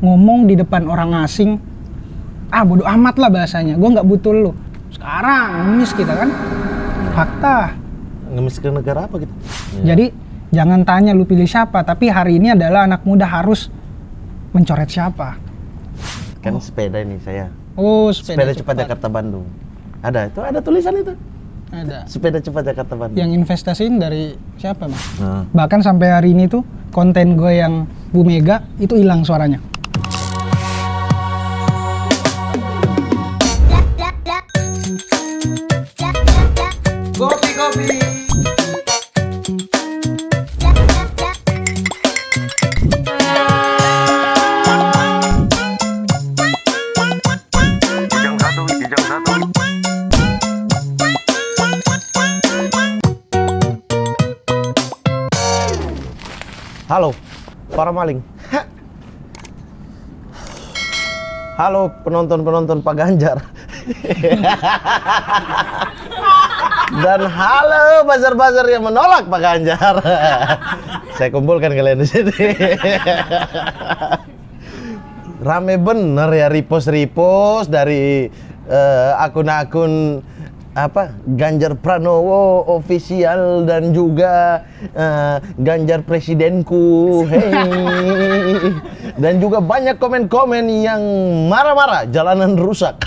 ngomong di depan orang asing, bodo amat lah bahasanya, gue nggak butuh lu. Sekarang ngemis kita kan, fakta. Ngemis ke negara apa gitu? Jadi jangan tanya lu pilih siapa, tapi hari ini adalah anak muda harus mencoret siapa. Kan sepeda ini saya. Oh, Sepeda cepat Jakarta Bandung. Ada itu, ada tulisan itu. Ada. Sepeda cepat Jakarta Bandung. Yang investasiin dari siapa, Mas? Nah. Bahkan sampai hari ini tuh konten gue yang Bu Mega itu hilang suaranya. Kopi. Kijang satu. Halo, para maling. Halo penonton Pak Ganjar. Dan halo bazar-bazar yang menolak Pak Ganjar. Saya kumpulkan kalian di sini. Rame bener ya repost dari akun-akun Ganjar Pranowo official dan juga Ganjar Presidenku. Hey. Dan juga banyak komen-komen yang marah-marah, jalanan rusak.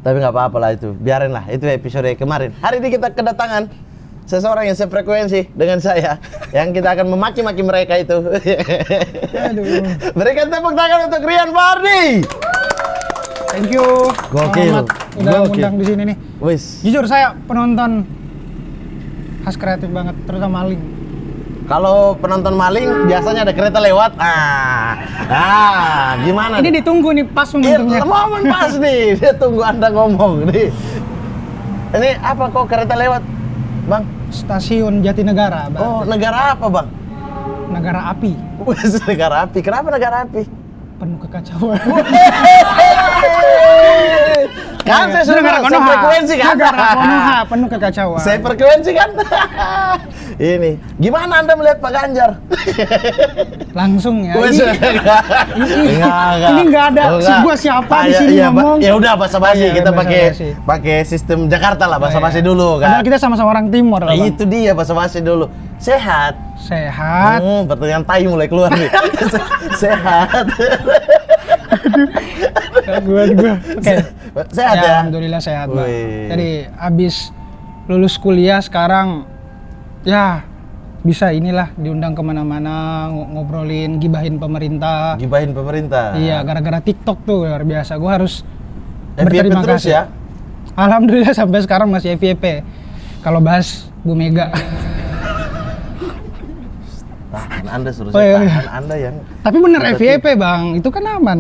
Tapi nggak apa-apa lah itu, biarin lah, itu episode kemarin. Hari ini kita kedatangan seseorang yang sefrekuensi dengan saya, yang kita akan memaki-maki mereka itu. Aduh. Berikan tepuk tangan untuk Rian Fardi. Thank you. Gokil. Selamat udah Gokil. ngundang di sini nih. Wis. Jujur saya penonton khas kreatif banget, terutama maling. Kalau penonton maling biasanya ada kereta lewat. Gimana? Ini ditunggu nih pas momentumnya. Momen pas nih, dia tunggu Anda ngomong nih. Ini apa kok kereta lewat, Bang? Stasiun Jatinegara, Bang. Oh, negara apa, Bang? Negara api, Wes, negara api. Kenapa negara api? penuh kekacauan. Kan saya sudah Negara bilang, Konoha. frekuensi kan? Negara Konoha, penuh kekacauan. Saya frekuensi kan? Ini, gimana Anda melihat Pak Ganjar? Langsung ya. Wes, Ini nggak ada gua siapa di sini ngomong. Ya udah basa-basi, Iya, kita basa-basi. pakai sistem Jakarta lah, basa-basi dulu Padahal kan. kita sama-sama orang timur, Bang. Itu dia basa-basi dulu. Sehat. Sehat. Pertanyaan tai mulai keluar nih. Sehat. Gua. Oke. Sehat ya? Alhamdulillah sehat, Bang. Wih. Jadi abis lulus kuliah sekarang ya bisa inilah diundang kemana-mana ngobrolin, gibahin pemerintah. Gibahin pemerintah. Iya, gara-gara TikTok tuh luar biasa. Gue harus FYP berterima terus kasih. ya? Alhamdulillah sampai sekarang masih FYP. Kalau bahas Bu Mega. Tahan Anda suruh Oh, iya, saya iya. tahan Anda yang. Tapi bener Berarti- FYP, Bang. Itu kan aman.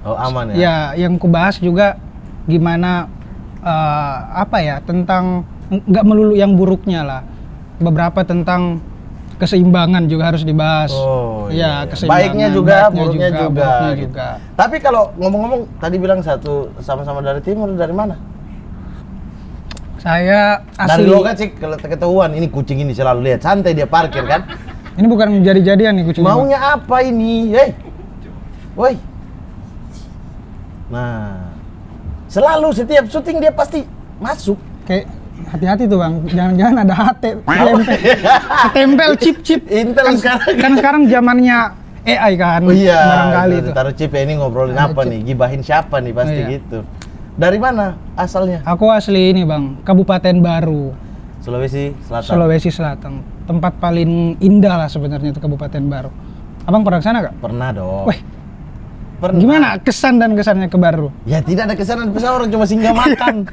Oh, aman ya? Ya, yang kubahas juga gimana tentang nggak melulu yang buruknya lah. Beberapa tentang keseimbangan juga harus dibahas. Oh Iya, iya. keseimbangan. Baiknya juga, baiknya buruknya juga. buruknya gitu. juga. Tapi kalau ngomong-ngomong tadi bilang satu sama-sama dari timur, dari mana? Saya Dari asli. logat sih kalau ketahuan ini kucing ini selalu lihat santai dia parkir kan. Ini bukan jadi-jadian nih kucing. Maunya apa ini? Hei. Woi. Nah. Selalu setiap syuting dia pasti masuk. Kayak hati-hati tuh, Bang. Jangan-jangan ada HT ketempel chip-chip. Intel sekarang. Kan sekarang zamannya AI kan. Oh iya. Barangkali itu. Taruh chip ya, ini ngobrolin Ada apa chip. nih? Gibahin siapa nih pasti Iya. gitu. Dari mana asalnya? Aku asli ini, Bang, Kabupaten Baru, Sulawesi Selatan. Sulawesi Selatan. Tempat paling indah lah sebenarnya itu Kabupaten Baru. Abang pernah ke sana gak? Pernah dong. Wih, Pernah. gimana kesan dan kesannya ke Baru? Ya tidak ada kesanan besar, orang cuma singgah makan.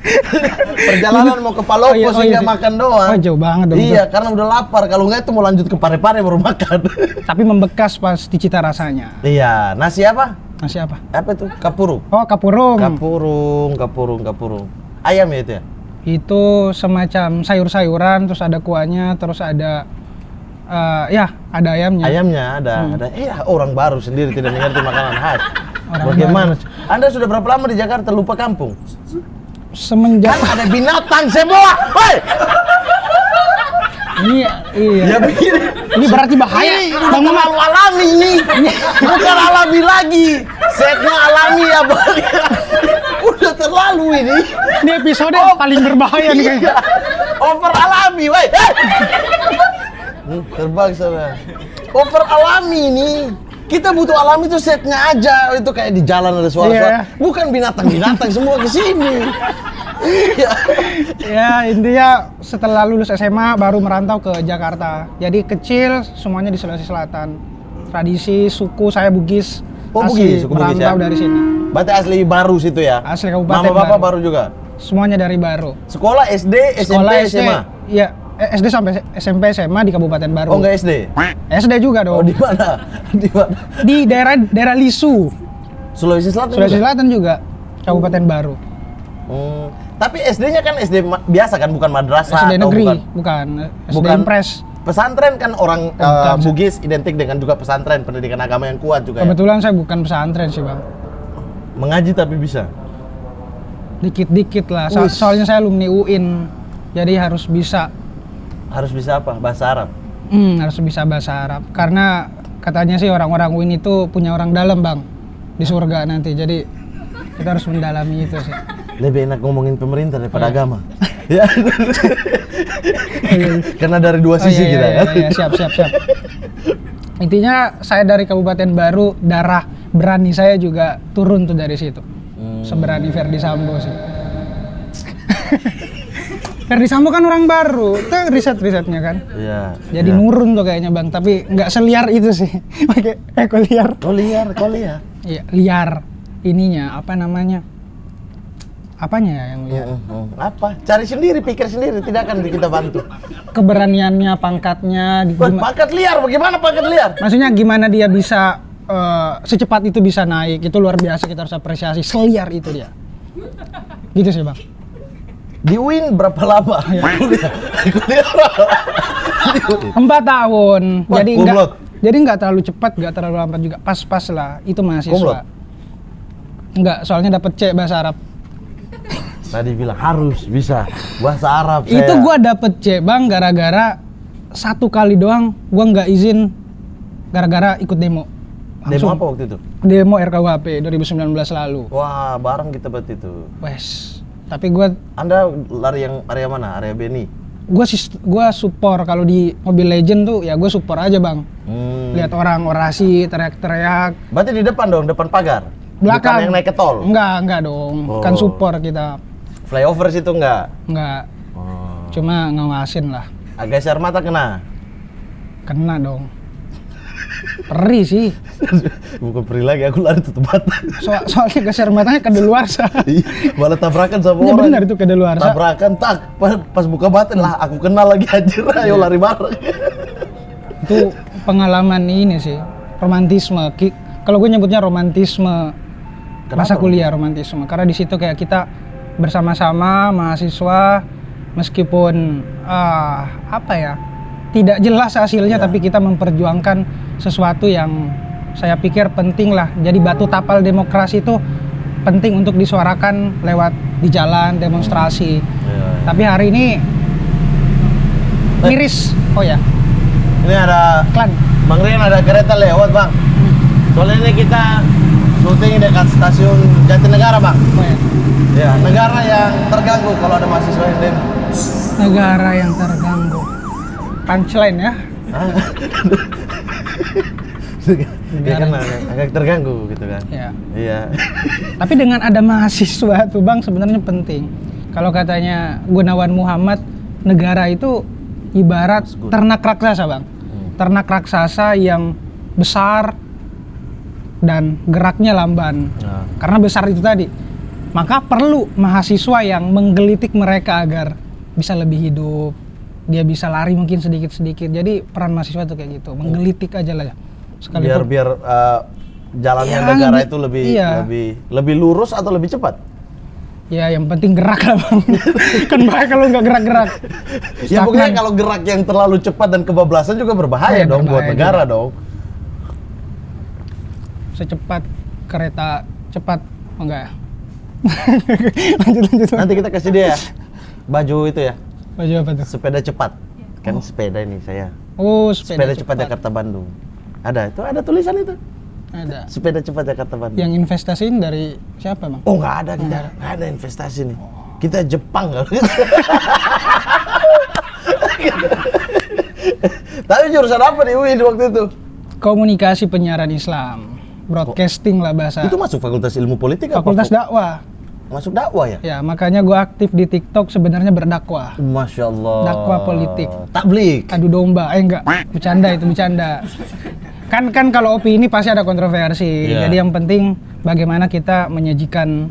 Perjalanan mau ke Palopo singgah sih. makan doang. Oh, jauh banget dong. Iya, karena udah lapar. Kalau nggak itu mau lanjut ke Pare-Pare baru makan. Tapi membekas pasti cita rasanya. Iya, nasi apa? Nasi apa? Apa itu? Kapuru. Oh, kapurung. Kapurung. Ayam ya itu ya? Itu semacam sayur-sayuran, terus ada kuahnya, terus ada ada ayamnya. Ayamnya ada. Orang baru sendiri tidak mengerti makanan khas. Orang Bagaimana? Anda sudah berapa lama di Jakarta lupa kampung? Semenjak Kan ada binatang semua. Woi! Ini iya. Ya begini. Ini berarti bahaya. Ini udah terlalu alami ini. Bukan alami lagi. Setnya alami ya Bang. Udah terlalu ini. Ini episode paling berbahaya nih kayaknya. Iya. Over alami, woi. Terbang sana. Over alami ini. Kita butuh alami itu setnya aja. Itu kayak di jalan ada suara-suara. Bukan binatang-binatang semua ke sini. Iya. Ya intinya setelah lulus SMA baru merantau ke Jakarta. Jadi kecil semuanya di Sulawesi Selatan. Tradisi suku saya Bugis. Oh, Bugis, suku Bugis merantau ya? dari sini. Berarti asli Baru situ ya? Asli Kabupaten Mama bapak baru juga? Semuanya dari Baru. Sekolah SD, SMP, SMA? Iya, SD sampai SMP SMA di Kabupaten Baru. Oh enggak SD? SD juga dong. Oh di mana? Di mana? Di daerah Lisu, Sulawesi Selatan Sulawesi juga? Selatan juga, Kabupaten Baru. Tapi SD-nya kan SD biasa kan, bukan madrasah SD atau negeri, bukan? SD Bukan. Impres. Pesantren kan orang Bukan. Bugis identik dengan juga pesantren, pendidikan agama yang kuat juga ya? Kebetulan saya bukan pesantren sih bang. Mengaji tapi bisa? Dikit-dikit lah, Uish. soalnya saya alumni UIN, jadi harus bisa. Harus bisa apa? Bahasa Arab? Harus bisa bahasa Arab. Karena katanya sih orang-orang UIN itu punya orang dalam bang, di surga nanti. Jadi kita harus mendalami itu sih. Lebih enak ngomongin pemerintah daripada Iya. agama. Ya. Karena dari dua sisi kita kan. Iya, siap. Intinya saya dari Kabupaten Baru, darah berani saya juga turun tuh dari situ. Seberani Ferdi Sambo sih. Ferdi Sambo kan orang Baru, itu risetnya kan. Iya. Jadi iya. nurun tuh kayaknya bang, tapi nggak seliar itu sih. Pakai eko liar. Kau liar. Iya, liar. Ininya apa namanya? Apanya ya yang liar? Apa? Cari sendiri, pikir sendiri, tidak akan kita bantu. Keberaniannya, pangkatnya, Pangkat liar, bagaimana pangkat liar? maksudnya gimana dia bisa secepat itu bisa naik, itu luar biasa, kita harus apresiasi. Seliar itu dia. Gitu sih bang. Di UIN berapa lama? Kuliah 4 tahun. Wah, Jadi nggak terlalu cepat, nggak terlalu lambat juga. Pas-pas lah. Itu Kumlot? mahasiswa. Nggak, soalnya dapet C bahasa Arab. Tadi bilang harus bisa bahasa Arab saya. Itu gua dapet C bang gara-gara 1 kali doang gua nggak izin gara-gara ikut demo. Demo apa waktu itu? Demo RKUHP 2019 lalu. Wah, bareng kita berarti itu. Wes. Tapi gua Anda lari yang area mana? Area Beni? gua support kalau di Mobile Legend tuh ya gua support aja bang. Lihat orang orasi teriak-teriak. Berarti di depan dong, depan pagar? Belakang. Bukan yang naik ke tol? Enggak dong. Oh. Kan support kita. Flyover situ enggak? Enggak. Oh. Cuma ngawasin lah. Agak air mata kena? Kena dong. Perih sih. Bukan perih lagi, aku lari tutup mata. Soalnya gas air matanya kedeluarsa. Malah tabrakan sama Ya orang. benar itu kedeluarsa. Tabrakan, pas buka batin lah, aku kenal lagi anjir, ayo lari bareng. Itu pengalaman ini sih. Romantisme. Kalau gue nyebutnya romantisme. Masa kuliah romantisme. Karena di situ kayak kita bersama-sama mahasiswa meskipun apa ya? Tidak jelas hasilnya, tapi kita memperjuangkan sesuatu yang saya pikir penting lah. Jadi batu tapal demokrasi itu penting untuk disuarakan lewat di jalan, demonstrasi. Tapi hari ini miris. Oh ya, Ini ada Klan. Bang Rian, ada kereta lewat bang. Soalnya ini kita syuting dekat stasiun Jatinegara bang. Oh ya. Ya, negara yang terganggu kalau ada mahasiswa yang demo. Negara yang terganggu. Punchline ya. Dia kan agak terganggu gitu kan. Ya. Iya. Tapi dengan ada mahasiswa tuh bang sebenarnya penting. Kalau katanya Gunawan Muhammad, negara itu ibarat ternak raksasa bang. Ternak raksasa yang besar dan geraknya lamban. Nah. Karena besar itu tadi. Maka perlu mahasiswa yang menggelitik mereka agar bisa lebih hidup. Dia bisa lari mungkin sedikit-sedikit. Jadi peran mahasiswa tuh kayak gitu, menggelitik aja lah. Biar jalannya Ya, negara itu lebih iya. lebih lurus atau lebih cepat? Ya yang penting gerak lah bang. Kan bahaya kalau nggak gerak-gerak. Ya pokoknya Stagnan. kalau gerak yang terlalu cepat dan kebablasan juga berbahaya Iya, dong buat berbahaya negara dong. Secepat kereta cepat, oh enggak ya? lanjut. Nanti kita kasih dia ya, baju itu ya, Baju apa tuh? sepeda cepat. Kan sepeda ini saya. Oh, Sepeda cepat Jakarta Bandung. Ada tulisan itu. Ada. Sepeda cepat Jakarta Bandung. Yang investasiin dari siapa, Bang? Oh, nggak ada kita. Nggak ada investasi nih. Kita Jepang kali. Tapi jurusan apa di UI waktu itu? Komunikasi penyiaran Islam. Broadcasting lah bahasa. Itu masuk Fakultas Ilmu Politik apa? Fakultas dakwah. Masuk dakwah ya? Ya, makanya gue aktif di TikTok sebenarnya berdakwah. Masya Allah. Dakwah politik. Tablik. Adu domba. Enggak. Bercanda itu, bercanda. Kan kalau opini pasti ada kontroversi. Iya. Jadi yang penting bagaimana kita menyajikan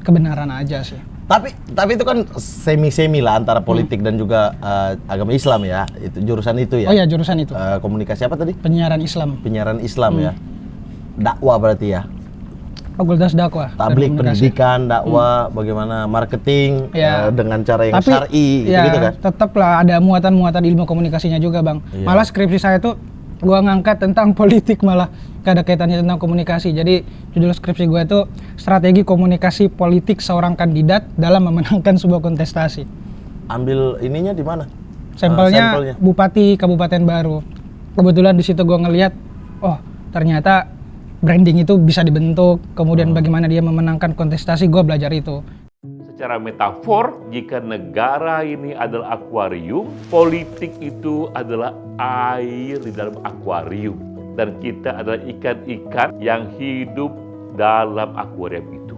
kebenaran aja sih. Tapi itu kan semi lah antara politik dan juga agama Islam ya. Itu jurusan itu ya. Oh ya, jurusan itu. Komunikasi apa tadi? Penyiaran Islam. Penyiaran Islam ya. Dakwah berarti ya. Fakultas dakwah. Tablik, pendidikan, dakwah, bagaimana marketing Ya. dengan cara yang Tapi, syar'i gitu kan. tetaplah ada muatan-muatan ilmu komunikasinya juga, Bang. Iya. Malah skripsi saya tuh gua ngangkat tentang politik, malah gak ada kaitannya tentang komunikasi. Jadi judul skripsi gua itu strategi komunikasi politik seorang kandidat dalam memenangkan sebuah kontestasi. Ambil ininya di mana? Sampelnya Bupati Kabupaten Baru. Kebetulan di situ gua ngelihat, oh ternyata branding itu bisa dibentuk. Kemudian bagaimana dia memenangkan kontestasi, gua belajar itu. Secara metafor, jika negara ini adalah akuarium, politik itu adalah air di dalam akuarium. Dan kita adalah ikan-ikan yang hidup dalam akuarium itu.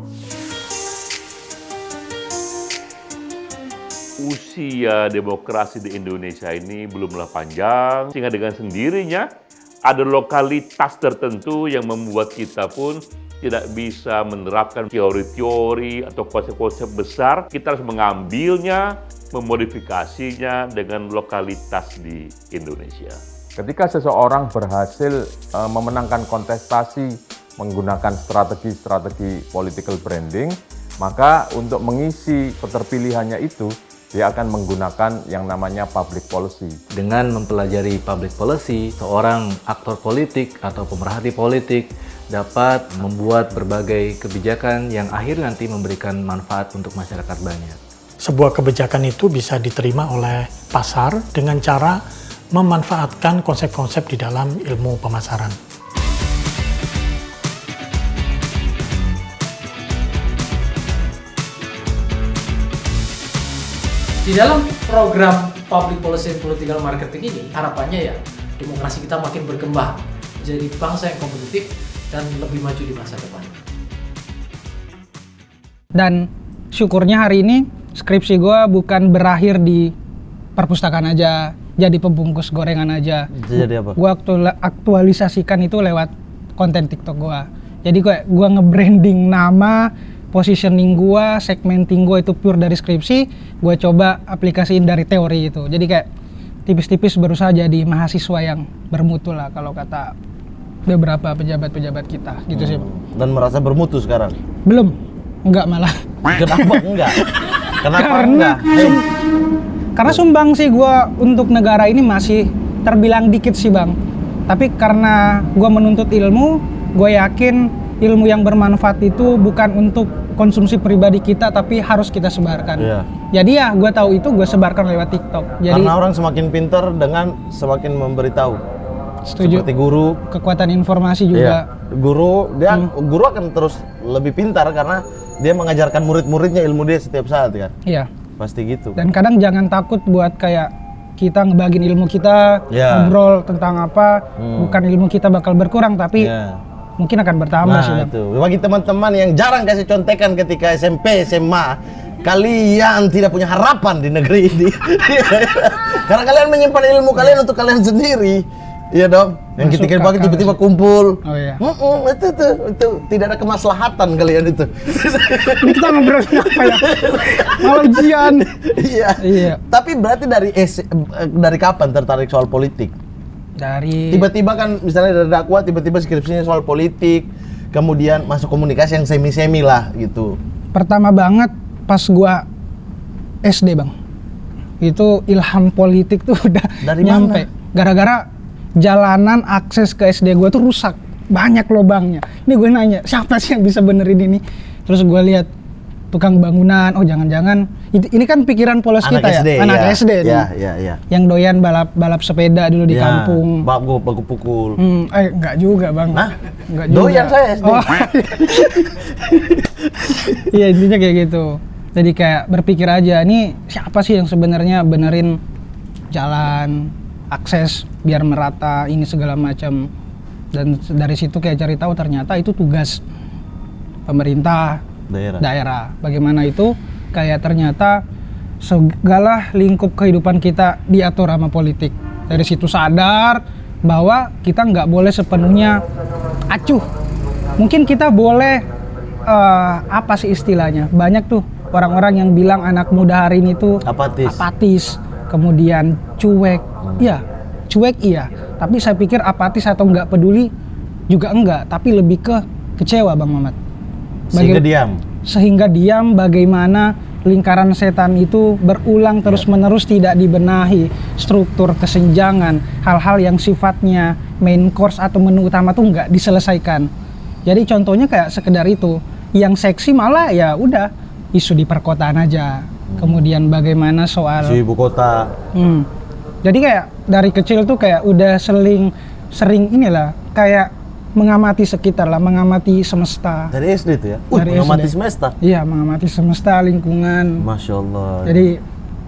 Usia demokrasi di Indonesia ini belumlah panjang, sehingga dengan sendirinya ada lokalitas tertentu yang membuat kita pun tidak bisa menerapkan teori-teori atau konsep-konsep besar. Kita harus mengambilnya, memodifikasinya dengan lokalitas di Indonesia. Ketika seseorang berhasil memenangkan kontestasi menggunakan strategi political branding, maka untuk mengisi keterpilihannya itu, dia akan menggunakan yang namanya public policy. Dengan mempelajari public policy, seorang aktor politik atau pemerhati politik dapat membuat berbagai kebijakan yang akhirnya nanti memberikan manfaat untuk masyarakat banyak. Sebuah kebijakan itu bisa diterima oleh pasar dengan cara memanfaatkan konsep-konsep di dalam ilmu pemasaran. Di dalam program Public Policy and Political Marketing ini, harapannya ya demokrasi kita makin berkembang, menjadi bangsa yang kompetitif dan lebih maju di masa depan. Dan syukurnya hari ini skripsi gue bukan berakhir di perpustakaan aja, jadi pembungkus gorengan aja. Jadi apa? Gue aktualisasikan itu lewat konten TikTok gue. Jadi gue nge-branding nama, positioning gue, segmenting gue itu pure dari skripsi. Gue coba aplikasiin dari teori itu. Jadi kayak tipis-tipis berusaha jadi mahasiswa yang bermutu lah kalau kata beberapa pejabat-pejabat kita gitu sih. Dan merasa bermutu sekarang? Belum, enggak malah. Kenapa enggak? Kenapa Karena enggak? Karena sumbang sih gue untuk negara ini masih terbilang dikit sih, Bang. Tapi karena gue menuntut ilmu, gue yakin ilmu yang bermanfaat itu bukan untuk konsumsi pribadi kita, tapi harus kita sebarkan. Iya. Jadi ya gue tahu itu gue sebarkan lewat TikTok. Jadi Karena orang semakin pintar dengan semakin memberitahu. setuju. Seperti guru. Kekuatan informasi juga. Iya. Guru akan terus lebih pintar karena dia mengajarkan murid-muridnya ilmu dia setiap saat kan. Iya. Pasti gitu. Dan kadang jangan takut buat kayak kita ngebagiin ilmu kita, Iya. ngobrol tentang apa, bukan ilmu kita bakal berkurang, tapi Iya. mungkin akan bertambah sih, Nah Bang. itu, bagi teman-teman yang jarang kasih contekan ketika SMP, SMA, kalian tidak punya harapan di negeri ini. Karena kalian menyimpan ilmu kalian untuk kalian sendiri. Iya dong, yang Masuk ketika pagi akal tiba-tiba sih. kumpul. Oh iya. Itu tidak ada kemaslahatan kalian itu. Ini kita ngobrol apa ya? Malah ujian. Iya. Iya. Tapi berarti dari kapan tertarik soal politik? Dari Tiba-tiba kan misalnya dari dakwah, tiba-tiba skripsinya soal politik, kemudian masuk komunikasi yang semi-semi lah gitu. pertama banget pas gua SD, Bang. Itu ilham politik tuh udah Dari nyampe. mana? Gara-gara jalanan akses ke SD gua tuh rusak. Banyak lubangnya. Ini gue nanya, siapa sih yang bisa benerin ini? Terus gua lihat tukang bangunan, oh jangan-jangan Ini kan pikiran polos Anak kita SD, ya, anak ya. SD nih. Ya. Yang doyan balap sepeda dulu di Ya, kampung. baku pukul. Enggak juga bang. Nah, Enggak juga. doyan saya SD. Oh. Iya intinya kayak gitu. Jadi kayak berpikir aja, nih siapa sih yang sebenarnya benerin jalan, akses biar merata ini segala macam. Dan dari situ kayak cari tahu ternyata itu tugas pemerintah daerah. Bagaimana itu kayak ternyata segala lingkup kehidupan kita diatur sama politik. Dari situ sadar bahwa kita nggak boleh sepenuhnya acuh. Mungkin kita boleh apa sih istilahnya? Banyak tuh orang-orang yang bilang anak muda hari ini tuh apatis, kemudian cuek. Iya, cuek iya. Tapi saya pikir apatis atau nggak peduli juga enggak, tapi lebih ke kecewa Bang Mamat. Sehingga diam bagaimana lingkaran setan itu berulang terus-menerus tidak dibenahi, struktur kesenjangan, hal-hal yang sifatnya main course atau menu utama tuh nggak diselesaikan. Jadi contohnya kayak sekedar itu, yang seksi malah ya udah isu di perkotaan aja. Kemudian bagaimana soal isu ibu kota. Jadi kayak dari kecil tuh kayak udah sering inilah kayak mengamati sekitar lah, mengamati semesta. Dari SD tuh ya? Dari mengamati SD. semesta? Iya, mengamati semesta, lingkungan. Masya Allah. Jadi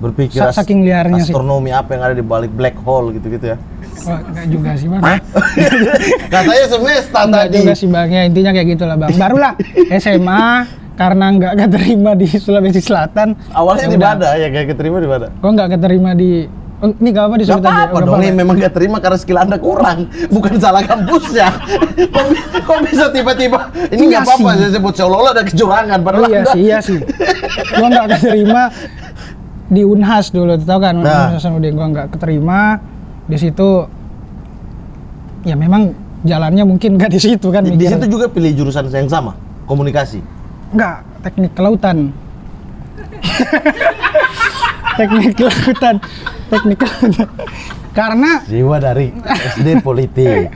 berpikir saking liarnya astronomi apa yang ada di balik black hole gitu-gitu ya? Oh, enggak juga sih Bang. Katanya semesta Enggak tadi. juga sih Bang, ya intinya kayak gitulah Bang. Barulah SMA karena nggak keterima di Sulawesi Selatan. Awalnya di mana ya, kayak keterima di mana? Kok nggak keterima di ini gak apa disebut aja? Gak apa dong, ini memang gak terima karena skill Anda kurang, bukan salah kampusnya. Kok bisa tiba-tiba, ini Iya gak apa-apa, sih. saya sebut seolah-olah ada kecurangan. Padahal Iya sih. Gua nggak keterima di Unhas dulu, tau kan? Unhas Hasanuddin, gua nggak keterima di situ. Ya memang jalannya mungkin nggak di situ kan? Di situ juga pilih jurusan yang sama, komunikasi. Enggak, teknik kelautan. teknik kelautan. Karena Jiwa dari SD politik.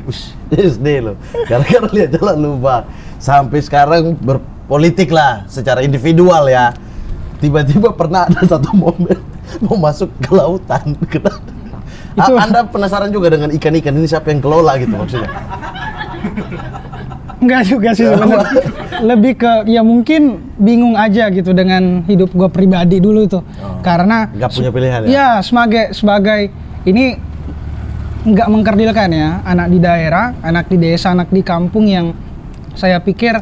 SD loh. Gara-gara lihat jalan lubang. Sampai sekarang berpolitik lah secara individual ya. Tiba-tiba pernah ada satu momen mau masuk ke lautan. Anda penasaran juga dengan ikan-ikan ini siapa yang kelola gitu maksudnya? enggak juga sih sebenarnya. Lebih ke ya mungkin bingung aja gitu dengan hidup gue pribadi dulu tuh. Karena nggak punya pilihan ya? Ya sebagai ini nggak mengkerdilkan ya, anak di daerah, anak di desa, anak di kampung yang saya pikir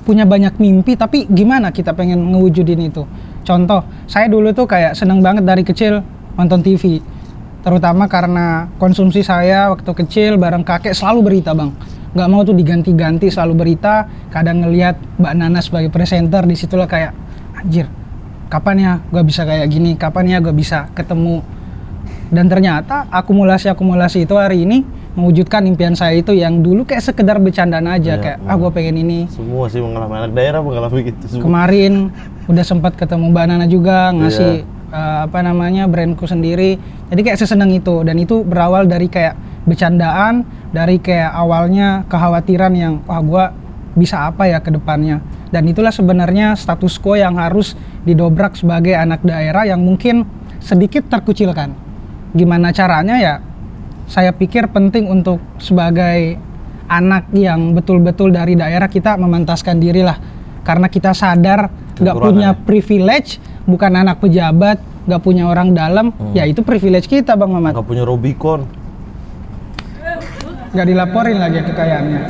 punya banyak mimpi, tapi gimana kita pengen ngewujudin itu. Contoh, saya dulu tuh kayak seneng banget dari kecil nonton TV, terutama karena konsumsi saya waktu kecil bareng kakek selalu berita Bang. Nggak mau tuh diganti-ganti, selalu berita. Kadang ngelihat Mbak Nana sebagai presenter, disitulah kayak anjir, kapan ya gue bisa kayak gini, kapan ya gue bisa ketemu. Dan ternyata akumulasi itu hari ini mewujudkan impian saya itu yang dulu kayak sekedar bercandaan aja, kayak gue pengen ini. Semua sih mengalami, anak daerah mengalami gitu semua. Kemarin udah sempat ketemu Mbak Nana juga, ngasih brandku sendiri. Jadi kayak seseneng itu, dan itu berawal dari kayak bercandaan, dari kayak awalnya kekhawatiran yang gue bisa apa ya ke depannya. Dan itulah sebenarnya status quo yang harus didobrak sebagai anak daerah yang mungkin sedikit terkucilkan. Gimana caranya ya? Saya pikir penting untuk sebagai anak yang betul-betul dari daerah kita memantaskan diri lah. Karena kita sadar nggak punya privilege, bukan anak pejabat, nggak punya orang dalam, ya itu privilege kita Bang Mamat. Nggak punya Rubicon. Nggak dilaporin lagi kekayaannya.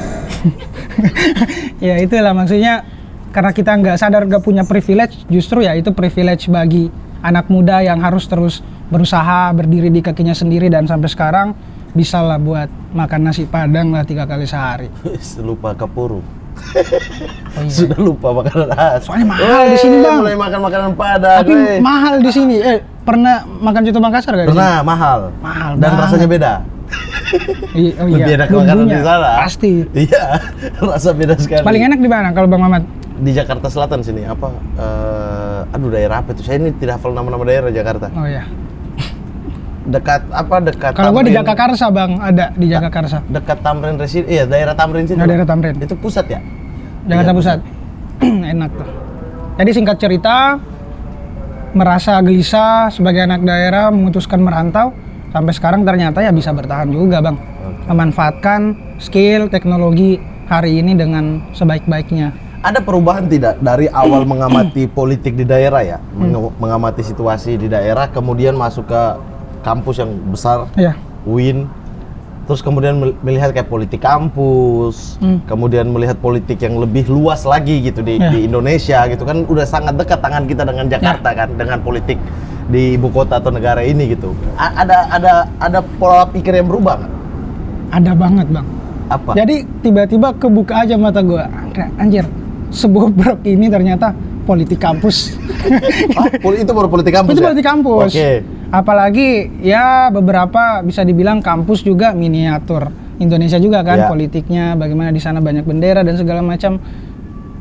Ya itulah maksudnya, karena kita nggak sadar nggak punya privilege, justru ya itu privilege bagi anak muda yang harus terus berusaha berdiri di kakinya sendiri, dan sampai sekarang bisa lah buat makan nasi padang lah 3 kali sehari. Lupa kapuru. Oh, iya. Sudah lupa makanan khas. Soalnya mahal di sini Bang. Mulai makan makanan Padang. Tapi mahal di sini. Pernah makan coto Makassar gak? Pernah, mahal. Mahal dan banget. rasanya beda. Lebih enak makanan di sana. Pasti. Iya, rasa beda sekali. Paling enak di mana kalau Bang Mamat? Di Jakarta Selatan sini, apa? Daerah apa itu? Saya ini tidak hafal nama-nama daerah Jakarta. Oh iya. Dekat. Kalau gua di Jagakarsa Bang, ada di Jagakarsa. Dekat Tamrin Residen. Iya, daerah Tamrin sini. Daerah Tamrin. Itu pusat ya? Jakarta Pusat. Enak tuh. Jadi singkat cerita, merasa gelisah sebagai anak daerah, memutuskan merantau. Sampai sekarang ternyata ya bisa bertahan juga bang. Memanfaatkan skill, teknologi hari ini dengan sebaik-baiknya. Ada perubahan tidak dari awal mengamati politik di daerah ya, mengamati situasi di daerah, kemudian masuk ke kampus yang besar, Iya. UIN, terus kemudian melihat kayak politik kampus, kemudian melihat politik yang lebih luas lagi gitu di Indonesia gitu kan, udah sangat dekat tangan kita dengan Jakarta kan, dengan politik di ibu kota atau negara ini gitu. Ada pola pikir yang berubah nggak? Ada banget bang. Apa? Jadi tiba-tiba kebuka aja mata gua, anjir, sebobrok ini ternyata politik kampus. Itu baru politik kampus Itu ya? politik kampus. Oke. Apalagi ya beberapa bisa dibilang kampus juga miniatur Indonesia juga kan, Ya. politiknya bagaimana di sana banyak bendera dan segala macam.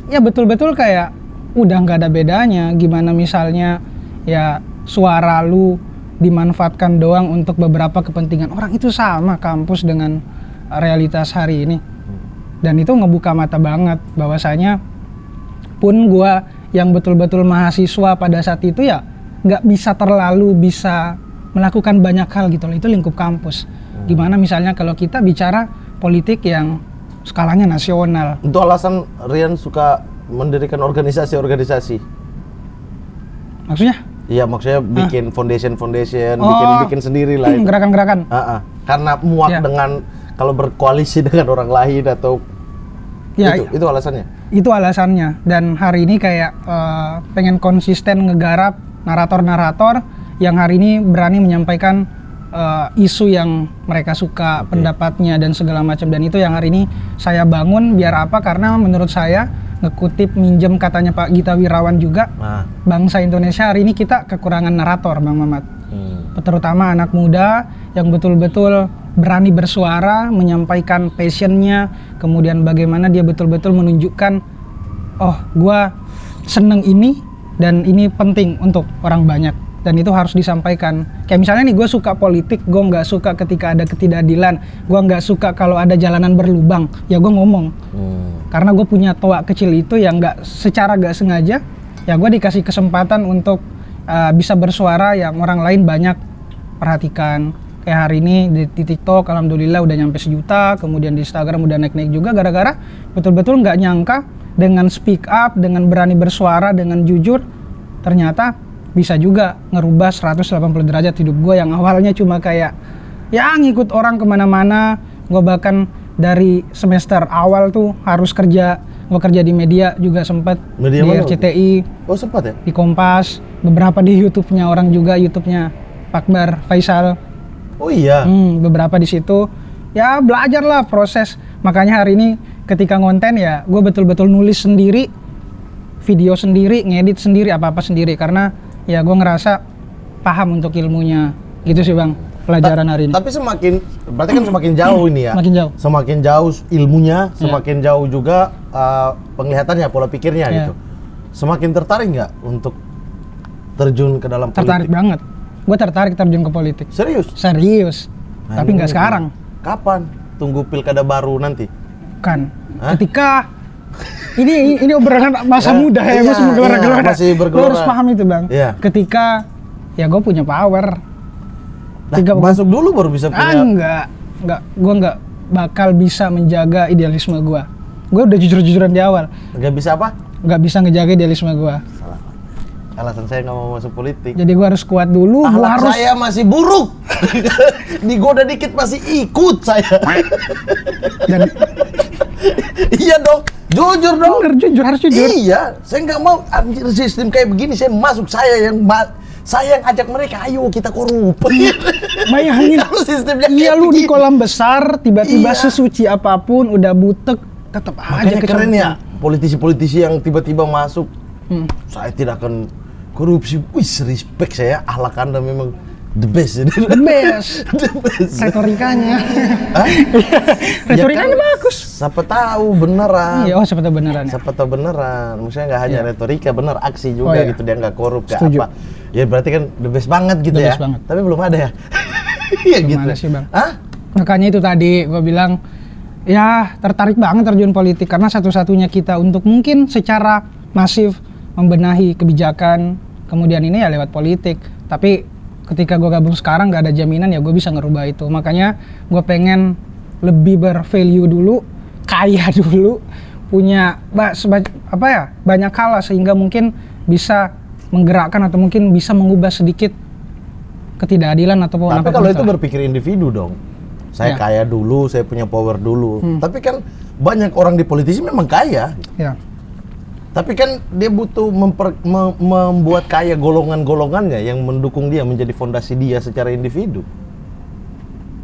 Ya betul-betul kayak udah nggak ada bedanya. Gimana misalnya ya suara lu dimanfaatkan doang untuk beberapa kepentingan orang, itu sama kampus dengan realitas hari ini. Dan itu ngebuka mata banget bahwasanya pun gua yang betul-betul mahasiswa pada saat itu ya nggak bisa terlalu bisa melakukan banyak hal gitu loh, itu lingkup kampus. Gimana misalnya kalau kita bicara politik yang skalanya nasional. Itu alasan Rian suka mendirikan organisasi-organisasi. Maksudnya? Iya, maksudnya bikin foundation, Oh, bikin sendiri lah itu. Gerakan-gerakan. Karena muak Ya. dengan kalau berkoalisi dengan orang lain atau Ya, itu alasannya. itu alasannya. Dan hari ini kayak pengen konsisten ngegarap narator-narator yang hari ini berani menyampaikan isu yang mereka suka, pendapatnya dan segala macam. Dan itu yang hari ini saya bangun biar apa? Karena menurut saya ngekutip minjem katanya Pak Gita Wirawan juga, bangsa Indonesia hari ini kita kekurangan narator Bang Mamat. Terutama anak muda yang betul-betul berani bersuara, menyampaikan passionnya, kemudian bagaimana dia betul-betul menunjukkan, oh gua seneng ini dan ini penting untuk orang banyak. Dan itu harus disampaikan. Kayak misalnya nih, gue suka politik, gue nggak suka ketika ada ketidakadilan, gue nggak suka kalau ada jalanan berlubang, ya gue ngomong. Karena gue punya toa kecil itu yang secara nggak sengaja, ya gue dikasih kesempatan untuk bisa bersuara yang orang lain banyak perhatikan. Kayak hari ini di TikTok, alhamdulillah udah nyampe 1 juta, kemudian di Instagram udah naik-naik juga, gara-gara betul-betul nggak nyangka dengan speak up, dengan berani bersuara, dengan jujur, ternyata bisa juga ngerubah 180 derajat hidup gue yang awalnya cuma kayak ya ngikut orang kemana-mana. Gue bahkan dari semester awal tuh harus kerja, gue kerja di media juga sempat, Media di mana? RCTI, Oh sempat ya? di Kompas, beberapa di YouTube-nya orang juga, YouTube-nya Pakbar Faisal. Oh iya. Beberapa di situ. Ya belajar lah proses. Makanya hari ini ketika ngonten ya gue betul-betul nulis sendiri, video sendiri, ngedit sendiri, apa-apa sendiri, karena ya gue ngerasa paham untuk ilmunya. Gitu sih Bang, pelajaran hari ini. Tapi berarti kan semakin jauh ini ya. Makin jauh. Semakin jauh ilmunya, semakin jauh juga penglihatannya, pola pikirnya Ya. gitu. Semakin tertarik nggak untuk terjun ke dalam Tertarik politik? banget. Gue tertarik terjun ke politik. Serius? Serius. Tapi nggak sekarang. Kapan? Tunggu pilkada baru nanti? Kan. Ketika ini obrolan masa muda ya, gue masih bergelora-gelora. masih Lo bergelora. harus paham itu Bang. Iya. Ketika ya gue punya power. Masuk dulu baru bisa punya. Enggak. Gue nggak bakal bisa menjaga idealisme gue. Gue udah jujur-jujuran di awal. Nggak bisa apa? Nggak bisa ngejaga idealisme gue. Alasan saya nggak mau masuk politik. Jadi gue harus kuat dulu. Gue Akhlak harus. saya masih buruk. Digoda dikit masih ikut saya. Dan Iya dong, jujur dong. bener, jujur, harus jujur. Iya, saya nggak mau anjir sistem kayak begini. Saya masuk, saya yang ajak mereka, ayo kita korup. Bayangin. Kalau sistemnya Iya, kayak lu di begini. kolam besar, tiba-tiba Iya. sesuci apapun, udah butek, tetap aja Makanya keren kecemplung. ya, politisi-politisi yang tiba-tiba masuk. Saya tidak akan korupsi. Wih, respect saya. Akhlak Anda memang the best. The best. The best. Retorikanya. Hah? Retorikanya Ya kan, bagus. Siapa tahu beneran. Iya, siapa tahu beneran ya. Siapa tahu beneran. Maksudnya nggak hanya retorika, bener aksi juga Oh, iya. gitu. Dia nggak korup, nggak Setuju. apa. Ya berarti kan the best banget gitu The ya. best banget. Tapi belum ada ya. Iya gitu. Gimana sih Bang? Hah? Makanya itu tadi gue bilang, ya tertarik banget terjun politik karena satu-satunya kita untuk mungkin secara masif membenahi kebijakan, kemudian ini ya lewat politik. Tapi ketika gue gabung sekarang nggak ada jaminan ya gue bisa ngerubah itu. Makanya gue pengen lebih bervalue dulu, kaya dulu, punya banyak hal lah, sehingga mungkin bisa menggerakkan atau mungkin bisa mengubah sedikit ketidakadilan ataupun Tapi kalau itu berpikir individu dong. Saya Ya. kaya dulu, saya punya power dulu. Tapi kan banyak orang di politisi memang kaya. ya. Tapi kan dia butuh membuat kaya golongan-golongannya yang mendukung dia menjadi fondasi dia secara individu.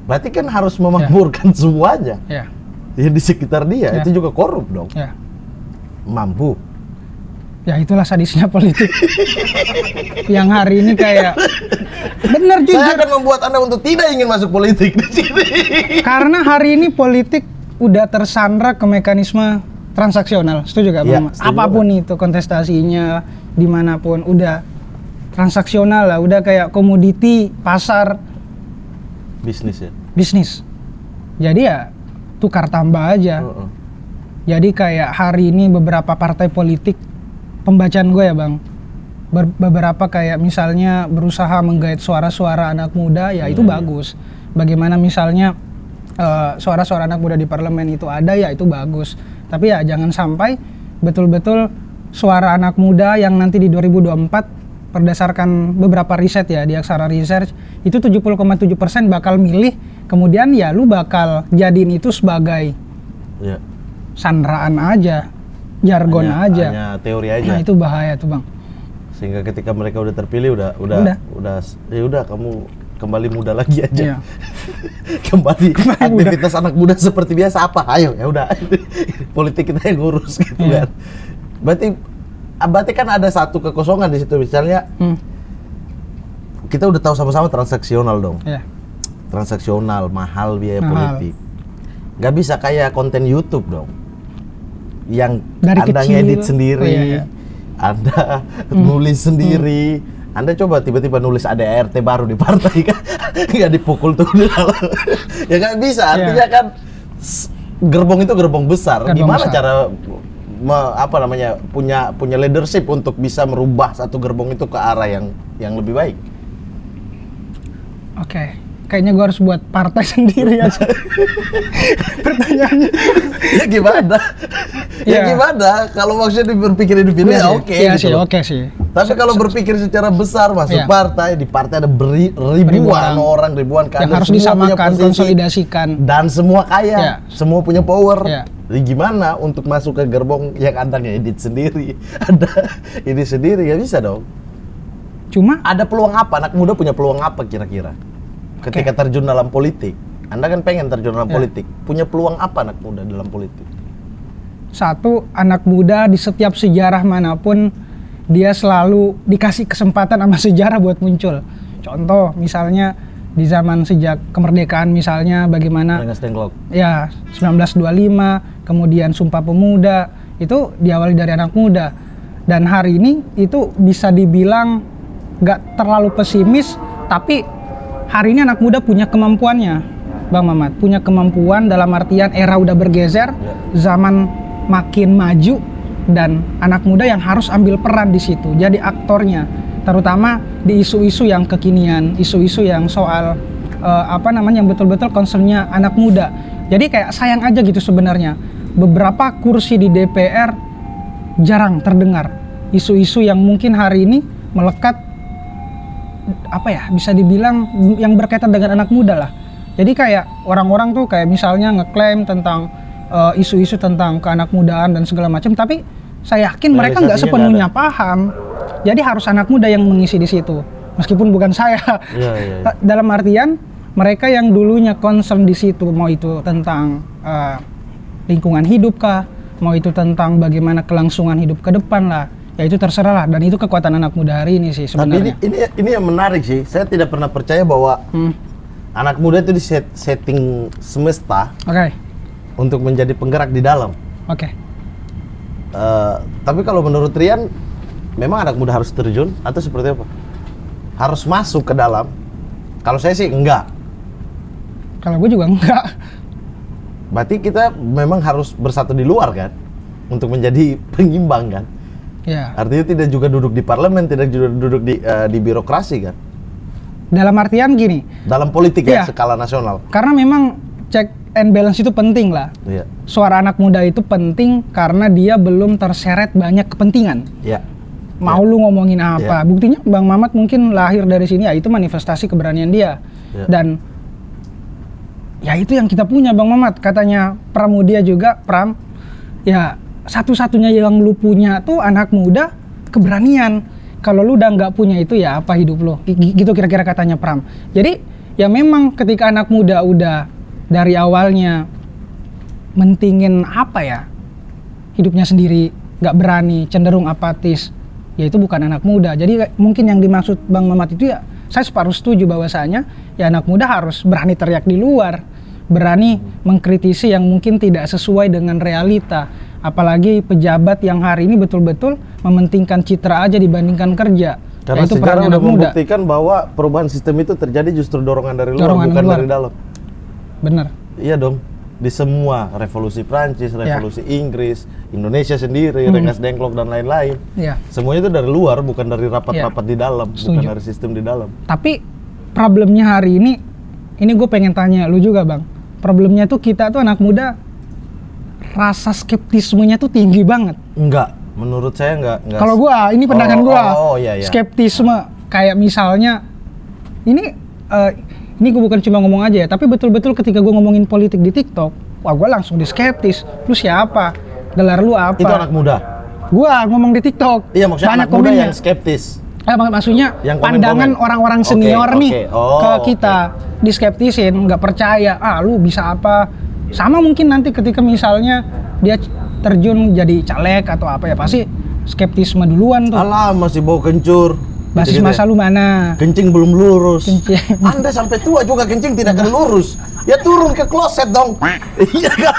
Berarti kan harus memakmurkan semuanya. Ya. Ya di sekitar dia, Ya. itu juga korup dong. Ya. Mampu. Ya itulah sadisnya politik. Yang hari ini kayak bener Saya jujur. akan membuat Anda untuk tidak ingin masuk politik di sini. Karena hari ini politik udah tersandra ke mekanisme transaksional, setuju gak Iya, Bang? setuju Apapun itu kontestasinya, dimanapun udah transaksional lah, udah kayak komoditi pasar Bisnis ya. bisnis. Jadi ya tukar tambah aja. Heeh. Jadi kayak hari ini beberapa partai politik, pembacaan gue ya Bang, beberapa kayak misalnya berusaha menggait suara-suara anak muda, ya itu bagus. Bagaimana misalnya suara-suara anak muda di parlemen itu ada, ya itu bagus. Tapi ya jangan sampai betul-betul suara anak muda yang nanti di 2024 berdasarkan beberapa riset ya di Aksara Research itu 70,7% bakal milih, kemudian ya lu bakal jadiin itu sebagai Ya. sandraan aja, jargon aja. Hanya teori aja. Nah itu bahaya tuh Bang. Sehingga ketika mereka udah terpilih udah ya udah kamu kembali muda lagi aja. Iya. kembali aktivitas anak muda seperti biasa apa? Ayo ya udah. Politik kita yang ngurus gitu Iya. kan. Berarti kan ada satu kekosongan di situ, misalnya kita udah tahu sama-sama transaksional dong. Ya. Transaksional, mahal biaya Mahal. politik. Gak bisa kayak konten YouTube dong. Yang Dari Anda kecil. ngedit sendiri, Oh, iya, iya. Anda nulis sendiri. Anda coba tiba-tiba nulis ADART baru di partai kan, nggak dipukul tuh di dalam. Ya nggak bisa. Artinya kan gerbong itu gerbong besar. Gerbong Gimana besar. cara punya leadership untuk bisa merubah satu gerbong itu ke arah yang lebih baik? Oke. Kayaknya gue harus buat partai sendiri aja. Pertanyaannya. Ya gimana? Ya Ya. gimana? Kalau maksudnya berpikir individu ya oke. Iya gitu sih, loh. oke sih. Tapi kalau berpikir secara besar masuk Iya. partai, di partai ada ribuan Ribuan. orang, ribuan kader, Yang harus semua punya disamakan, posisi, konsolidasikan. dan semua kaya, Iya. semua punya power. Iya. Jadi gimana untuk masuk ke gerbong yang Anda ngedit sendiri, ada ini sendiri, ya bisa dong. Cuma Ada peluang apa? Anak muda punya peluang apa kira-kira? Ketika terjun dalam politik, Anda kan pengen terjun dalam Ya. politik, punya peluang apa anak muda dalam politik? satu, anak muda di setiap sejarah manapun dia selalu dikasih kesempatan sama sejarah buat muncul. Contoh misalnya di zaman sejak kemerdekaan misalnya bagaimana Rengas Dengklok. ya 1925, kemudian Sumpah Pemuda, itu diawali dari anak muda. Dan hari ini itu bisa dibilang nggak terlalu pesimis, tapi hari ini anak muda punya kemampuannya, Bang Mamat. Punya kemampuan dalam artian era udah bergeser, zaman makin maju, dan anak muda yang harus ambil peran di situ, jadi aktornya, terutama di isu-isu yang kekinian, isu-isu yang soal yang betul-betul concernnya anak muda. Jadi kayak sayang aja gitu sebenarnya, beberapa kursi di DPR jarang terdengar isu-isu yang mungkin hari ini melekat, bisa dibilang yang berkaitan dengan anak muda lah. Jadi kayak orang-orang tuh kayak misalnya ngeklaim tentang isu-isu tentang keanak-mudaan dan segala macam, tapi saya yakin mereka nggak Realisasinya sepenuhnya paham. Jadi harus anak muda yang mengisi di situ, meskipun bukan saya. Iya. Dalam artian mereka yang dulunya concern di situ, mau itu tentang lingkungan hidup kah, mau itu tentang bagaimana kelangsungan hidup ke depan lah, ya itu terserah lah. Dan itu kekuatan anak muda hari ini sih sebenarnya. Tapi ini yang menarik sih. Saya tidak pernah percaya bahwa anak muda itu setting semesta Oke. untuk menjadi penggerak di dalam. Oke. Tapi kalau menurut Rian, memang anak muda harus terjun atau seperti apa? Harus masuk ke dalam? Kalau saya sih enggak. Kalau gue juga enggak. Berarti kita memang harus bersatu di luar kan? Untuk menjadi pengimbang kan? Ya. Artinya tidak juga duduk di parlemen, tidak juga duduk di birokrasi kan? Dalam artian gini, Dalam politik Iya. ya, skala nasional. karena memang check and balance itu penting lah. Iya. Suara anak muda itu penting karena dia belum terseret banyak kepentingan. Iya. Mau lu ngomongin apa? Iya. Buktinya Bang Mamat mungkin lahir dari sini, ya itu manifestasi keberanian dia. Iya. Dan ya itu yang kita punya Bang Mamat. Katanya Pramudia juga, Pram, ya satu-satunya yang lu punya tuh anak muda, keberanian. Kalau lu udah nggak punya itu ya apa hidup lu? Gitu kira-kira katanya Pram. Jadi ya memang ketika anak muda udah dari awalnya mentingin apa ya, hidupnya sendiri, nggak berani, cenderung apatis, ya itu bukan anak muda. Jadi mungkin yang dimaksud Bang Mamat itu ya, saya separuh setuju bahwasanya ya anak muda harus berani teriak di luar, berani mengkritisi yang mungkin tidak sesuai dengan realita. Apalagi pejabat yang hari ini betul-betul mementingkan citra aja dibandingkan kerja. Karena Ya, itu sejarah peran udah anak muda. membuktikan bahwa perubahan sistem itu terjadi justru dorongan dari luar, Dorongan bukan luar. dari dalam. Bener. Iya dong. Di semua revolusi Prancis, revolusi Inggris, Indonesia sendiri, Rengas Dengklok dan lain-lain. Ya. Semuanya itu dari luar, bukan dari rapat-rapat di dalam, bukan Setuju. dari sistem di dalam. Tapi problemnya hari ini gue pengen tanya lu juga Bang. Problemnya tuh kita tuh anak muda, rasa skeptismenya tuh tinggi banget. Enggak, menurut saya enggak. Kalau gua, ini pandangan gua. Iya. Skeptisme kayak misalnya ini gue bukan cuma ngomong aja ya, tapi betul-betul ketika gua ngomongin politik di TikTok, wah gua langsung diskeptis. Lu siapa? Gelar lu apa? Itu anak muda. Gua ngomong di TikTok. Iya, maksudnya banyak anak muda komennya. yang skeptis. Maksudnya Yang pandangan komen-komen. orang-orang Oke, senior nih oke. Oh, ke kita, diskeptisin, nggak percaya, lu bisa apa? Sama mungkin nanti ketika misalnya dia terjun jadi caleg atau apa ya, pasti skeptisme duluan tuh. Alah, masih bau kencur. Basis Gitu-gitu masa ya. lu mana? Kencing belum lurus. Kencing. Anda sampai tua juga kencing tidak akan lurus. Ya turun ke kloset dong. Iya kan?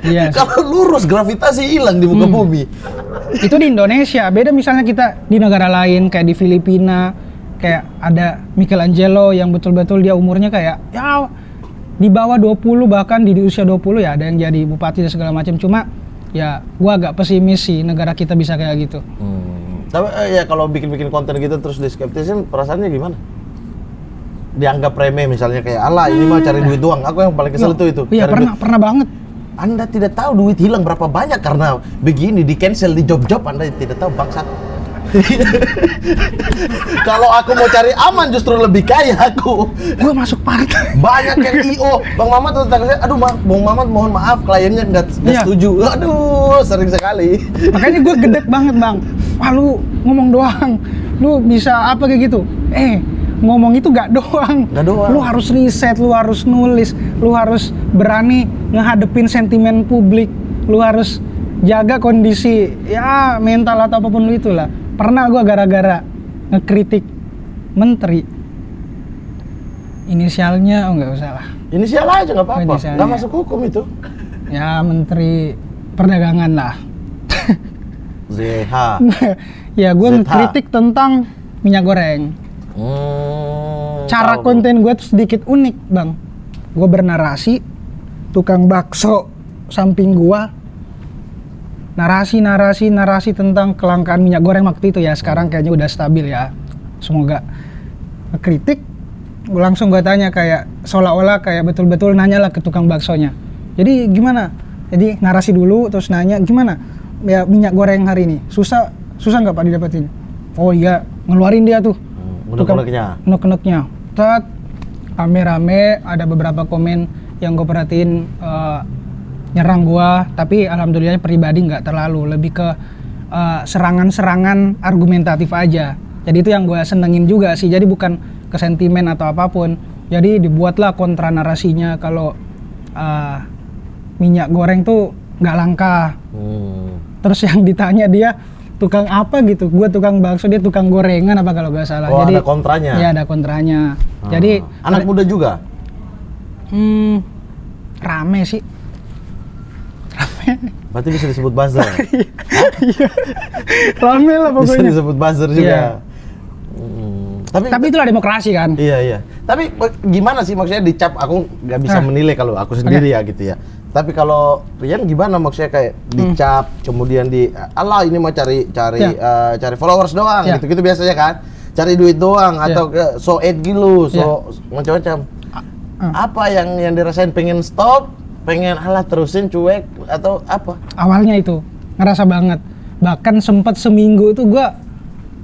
Iya sih. Kalau lurus gravitasi hilang di muka bumi. Itu di Indonesia, beda misalnya kita di negara lain kayak di Filipina, kayak ada Michelangelo yang betul-betul dia umurnya kayak ya di bawah 20, bahkan di usia 20 ya ada yang jadi bupati dan segala macam. Cuma ya gua agak pesimis sih negara kita bisa kayak gitu. Tapi ya kalau bikin-bikin konten gitu terus diskeptisin, perasaannya gimana? Dianggap remeh misalnya kayak alah ini mah cari duit doang. Aku yang paling kesel itu. Iya, Cari duit. pernah banget. Anda tidak tahu duit hilang berapa banyak karena begini di cancel di job-job, Anda tidak tahu bangsat. Kalau aku mau cari aman justru lebih kaya aku. Gua masuk partai. Banyak yang IO. Bang Mamat tuh tetangga saya, aduh Bang Mamat mohon maaf kliennya nggak Iya. setuju. Aduh, sering sekali. Makanya gue gedek banget Bang. Wah lu ngomong doang, lu bisa apa kayak gitu? Ngomong itu gak doang. Nggak doang. Lu harus riset, lu harus nulis, lu harus berani ngehadepin sentimen publik, lu harus jaga kondisi ya mental atau apapun lu itulah. Pernah gue gara-gara ngekritik menteri, inisialnya nggak usah lah. Inisial aja nggak apa-apa. Inisialnya. Nggak masuk hukum itu. Ya menteri perdagangan lah. ZH. Ya gue ZH. ngekritik tentang minyak goreng. Cara Tahu. konten gue tuh sedikit unik Bang. Gue bernarasi, tukang bakso samping gua narasi tentang kelangkaan minyak goreng waktu itu ya. Sekarang kayaknya udah stabil ya, semoga. Kritik, langsung gue tanya kayak seolah-olah kayak betul-betul nanya lah ke tukang baksonya, jadi gimana, jadi narasi dulu terus nanya gimana ya minyak goreng hari ini, susah nggak Pak didapetin? Oh iya, ngeluarin dia tuh unek-uneknya. Tet, rame-rame ada beberapa komen yang gue perhatiin nyerang gua, tapi alhamdulillahnya pribadi nggak terlalu, lebih ke serangan-serangan argumentatif aja. Jadi itu yang gua senengin juga sih, jadi bukan ke sentimen atau apapun. Jadi dibuatlah kontra narasinya kalau minyak goreng tuh nggak langka. Terus yang ditanya dia tukang apa gitu, gua tukang bakso, dia tukang gorengan apa kalau nggak salah. Oh, jadi ada kontranya. Iya, ada kontranya. Jadi anak muda juga. Rame sih. Berarti bisa disebut buzzer. Rame lah Bisa pokoknya. disebut buzzer juga. Iya. Tapi Tapi itulah demokrasi kan. iya. Tapi gimana sih maksudnya dicap, aku nggak bisa menilai kalau aku sendiri ya gitu ya. Tapi kalau Rian gimana maksudnya kayak dicap, kemudian Allah ini mau cari followers doang, gitu-gitu biasanya kan? Cari duit doang atau so edgy lu, macam-macam. Apa yang dirasain, pengen stop, pengen terusin cuek atau apa? Awalnya itu ngerasa banget. Bahkan sempat seminggu itu gua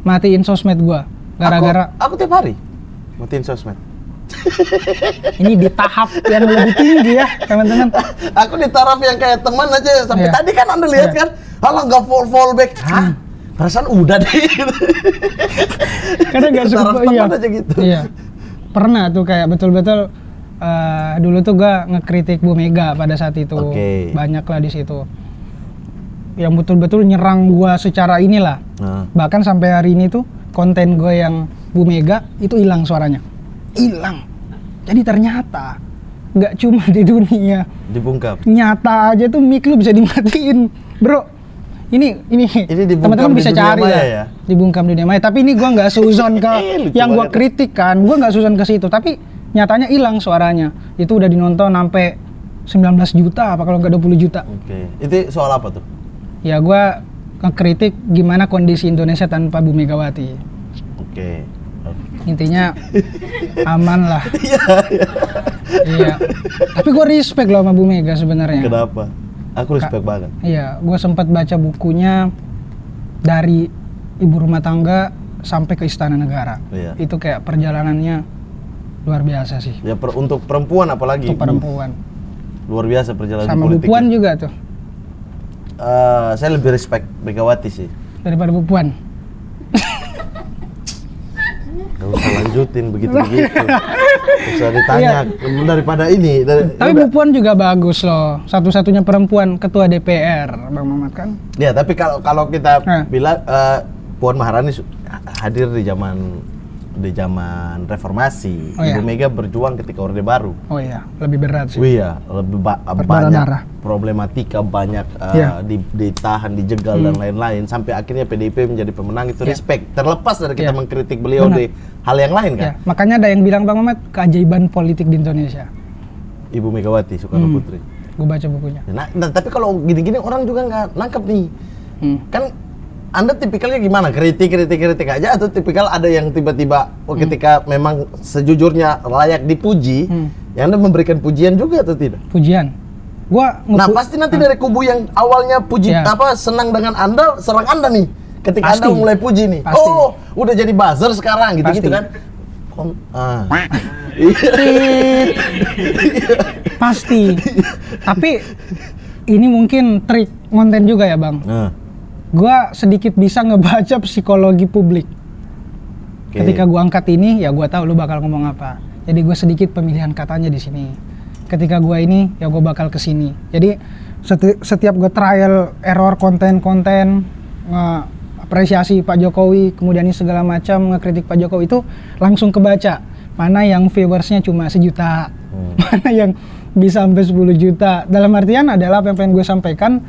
matiin sosmed gua gara-gara aku tiap hari matiin sosmed. Ini di tahap yang lebih tinggi ya, teman-teman. Aku di taraf yang kayak teman aja sampai tadi kan Anda lihat kan, nggak fall back. Hah? Perasaan udah deh. Karena nggak suka aja gitu. Iya. Pernah tuh kayak betul-betul dulu tuh gua ngekritik Bu Mega pada saat itu. Banyak lah di situ. Yang betul-betul nyerang gua secara inilah. Bahkan sampai hari ini tuh konten gue yang Bu Mega itu hilang suaranya. Hilang. Jadi ternyata nggak cuma di dunia dibungkam. Nyata aja tuh mic lu bisa dimatiin, bro. Ini teman-teman bisa cari ya. Dibungkam dunia maya. Tapi ini gua nggak seuzon ke yang gua kritik kan. Gua nggak seuzon ke situ. Tapi nyatanya hilang suaranya. Itu udah dinonton sampai 19 juta apa kalau nggak 20 juta. Itu soal apa tuh? Ya gua ngekritik gimana kondisi Indonesia tanpa Bu Megawati. Intinya aman lah. Iya. Tapi gue respect loh sama Bu Mega sebenarnya. Kenapa? Aku respect banget. Iya, gue sempat baca bukunya dari ibu rumah tangga sampai ke Istana Negara. Itu kayak perjalanannya luar biasa sih. Ya untuk perempuan apalagi. Untuk perempuan. Luar biasa perjalanan sama politiknya. Bu Puan juga tuh. Saya lebih respect Megawati sih. Daripada Bu Puan. Gak usah lanjutin begitu-begitu. Usah ditanya daripada ini. Tapi Bu Puan juga bagus loh. Satu-satunya perempuan ketua DPR, Bang Mamat kan? Ya, tapi kalau kita bilang Puan Maharani hadir di zaman reformasi. Ibu Mega berjuang ketika Orde Baru. Oh iya, lebih berat sih. Iya, lebih banyak problematika, banyak ditahan, dijegal dan lain-lain sampai akhirnya PDIP menjadi pemenang. Itu respect. Terlepas dari kita mengkritik beliau di hal yang lain kan. Makanya ada yang bilang Bang Mamat keajaiban politik di Indonesia. Ibu Megawati Soekarno Putri. Gue baca bukunya. Nah, tapi kalau gini-gini orang juga nggak nangkep nih. Kan Anda tipikalnya gimana? Kritik aja atau tipikal ada yang tiba-tiba ketika memang sejujurnya layak dipuji, yang Anda memberikan pujian juga atau tidak? Pujian. Nah, pasti nanti dari kubu yang awalnya senang dengan Anda, serang Anda nih. Ketika Anda mulai puji nih. Pasti. Oh, udah jadi buzzer sekarang gitu kan. Pasti. Tapi ini mungkin trik konten juga ya, Bang. Gua sedikit bisa ngebaca psikologi publik. Ketika gua angkat ini, ya gua tahu lu bakal ngomong apa. Jadi gua sedikit pemilihan katanya di sini. Ketika gua ini, ya gua bakal ke sini. Jadi setiap gua trial error konten-konten, apresiasi Pak Jokowi, kemudian ini segala macam ngekritik Pak Jokowi itu langsung kebaca. Mana yang viewersnya cuma 1 juta, mana yang bisa sampai 10 juta. Dalam artian adalah apa yang pengen gue sampaikan,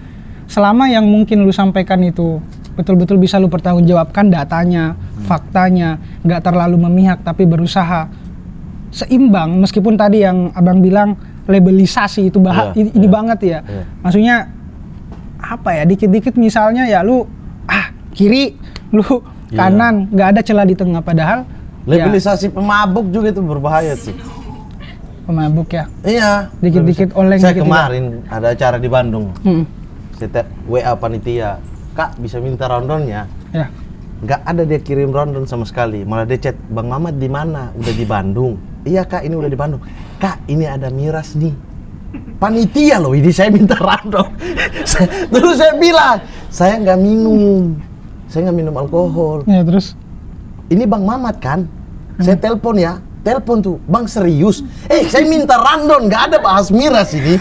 selama yang mungkin lu sampaikan itu betul-betul bisa lu pertanggungjawabkan datanya, faktanya, nggak terlalu memihak tapi berusaha seimbang. Meskipun tadi yang abang bilang labelisasi itu ini banget ya. Maksudnya apa ya, dikit-dikit misalnya ya lu kiri, lu kanan, nggak ada celah di tengah. Padahal labelisasi pemabuk juga itu berbahaya sih. Pemabuk ya? Iya. Dikit-dikit oleng. Saya kemarin ada acara di Bandung. Saya WA panitia, Kak bisa minta rondonnya? Ya. Nggak ada dia kirim rondon sama sekali. Malah dia chat, Bang Mamat di mana? Udah di Bandung. Iya Kak, ini udah di Bandung. Kak, ini ada miras nih. Panitia loh, ini saya minta rondon. Terus saya bilang, saya nggak minum. Saya nggak minum alkohol. Ya terus? Ini Bang Mamat kan? Saya telepon ya. Telepon tuh, Bang serius? Saya minta randon, nggak ada bahas miras ini.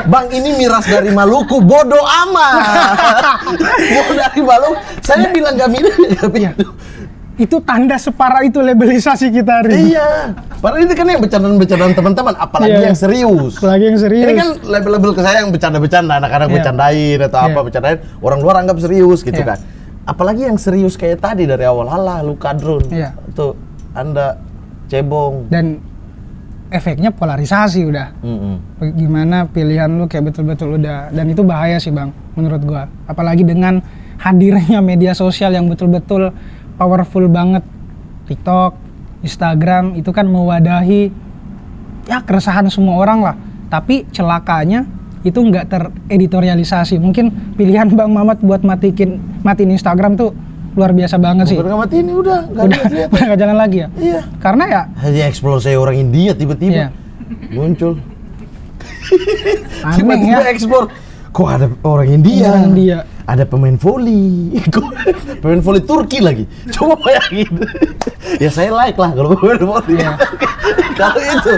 Bang ini miras dari Maluku, bodoh amat. Bodoh dari Maluku, saya bilang nggak minum. Itu tanda separah itu labelisasi kita hari ini. Iya, padahal ini kan yang bercandaan-bercandaan teman-teman, apalagi yang serius. Apalagi yang serius. Ini kan label-label ke saya yang bercanda-bercanda, anak-anak bercandain atau apa bercandain, orang luar anggap serius gitu kan. Apalagi yang serius kayak tadi dari awal, halah lu kadrun, tuh Anda cebong. Dan efeknya polarisasi udah. Gimana pilihan lu kayak betul-betul udah, dan itu bahaya sih Bang menurut gua. Apalagi dengan hadirnya media sosial yang betul-betul powerful banget. TikTok, Instagram itu kan mewadahi ya keresahan semua orang lah. Tapi celakanya itu nggak tereditorialisasi. Mungkin pilihan Bang Mamat buat matiin Instagram tuh luar biasa banget sih. Bukan nggak matiin, udah Udah nggak jalan lagi ya? Iya. Karena ya Hanya explore saya orang India tiba-tiba Iya. muncul. aneh Tiba-tiba ya. explore. Kok ada orang India? Orang India. Ada pemain voli. Pemain voli Turki lagi. Coba bayangin. Ya saya like lah kalau pemain voli. Kalau itu.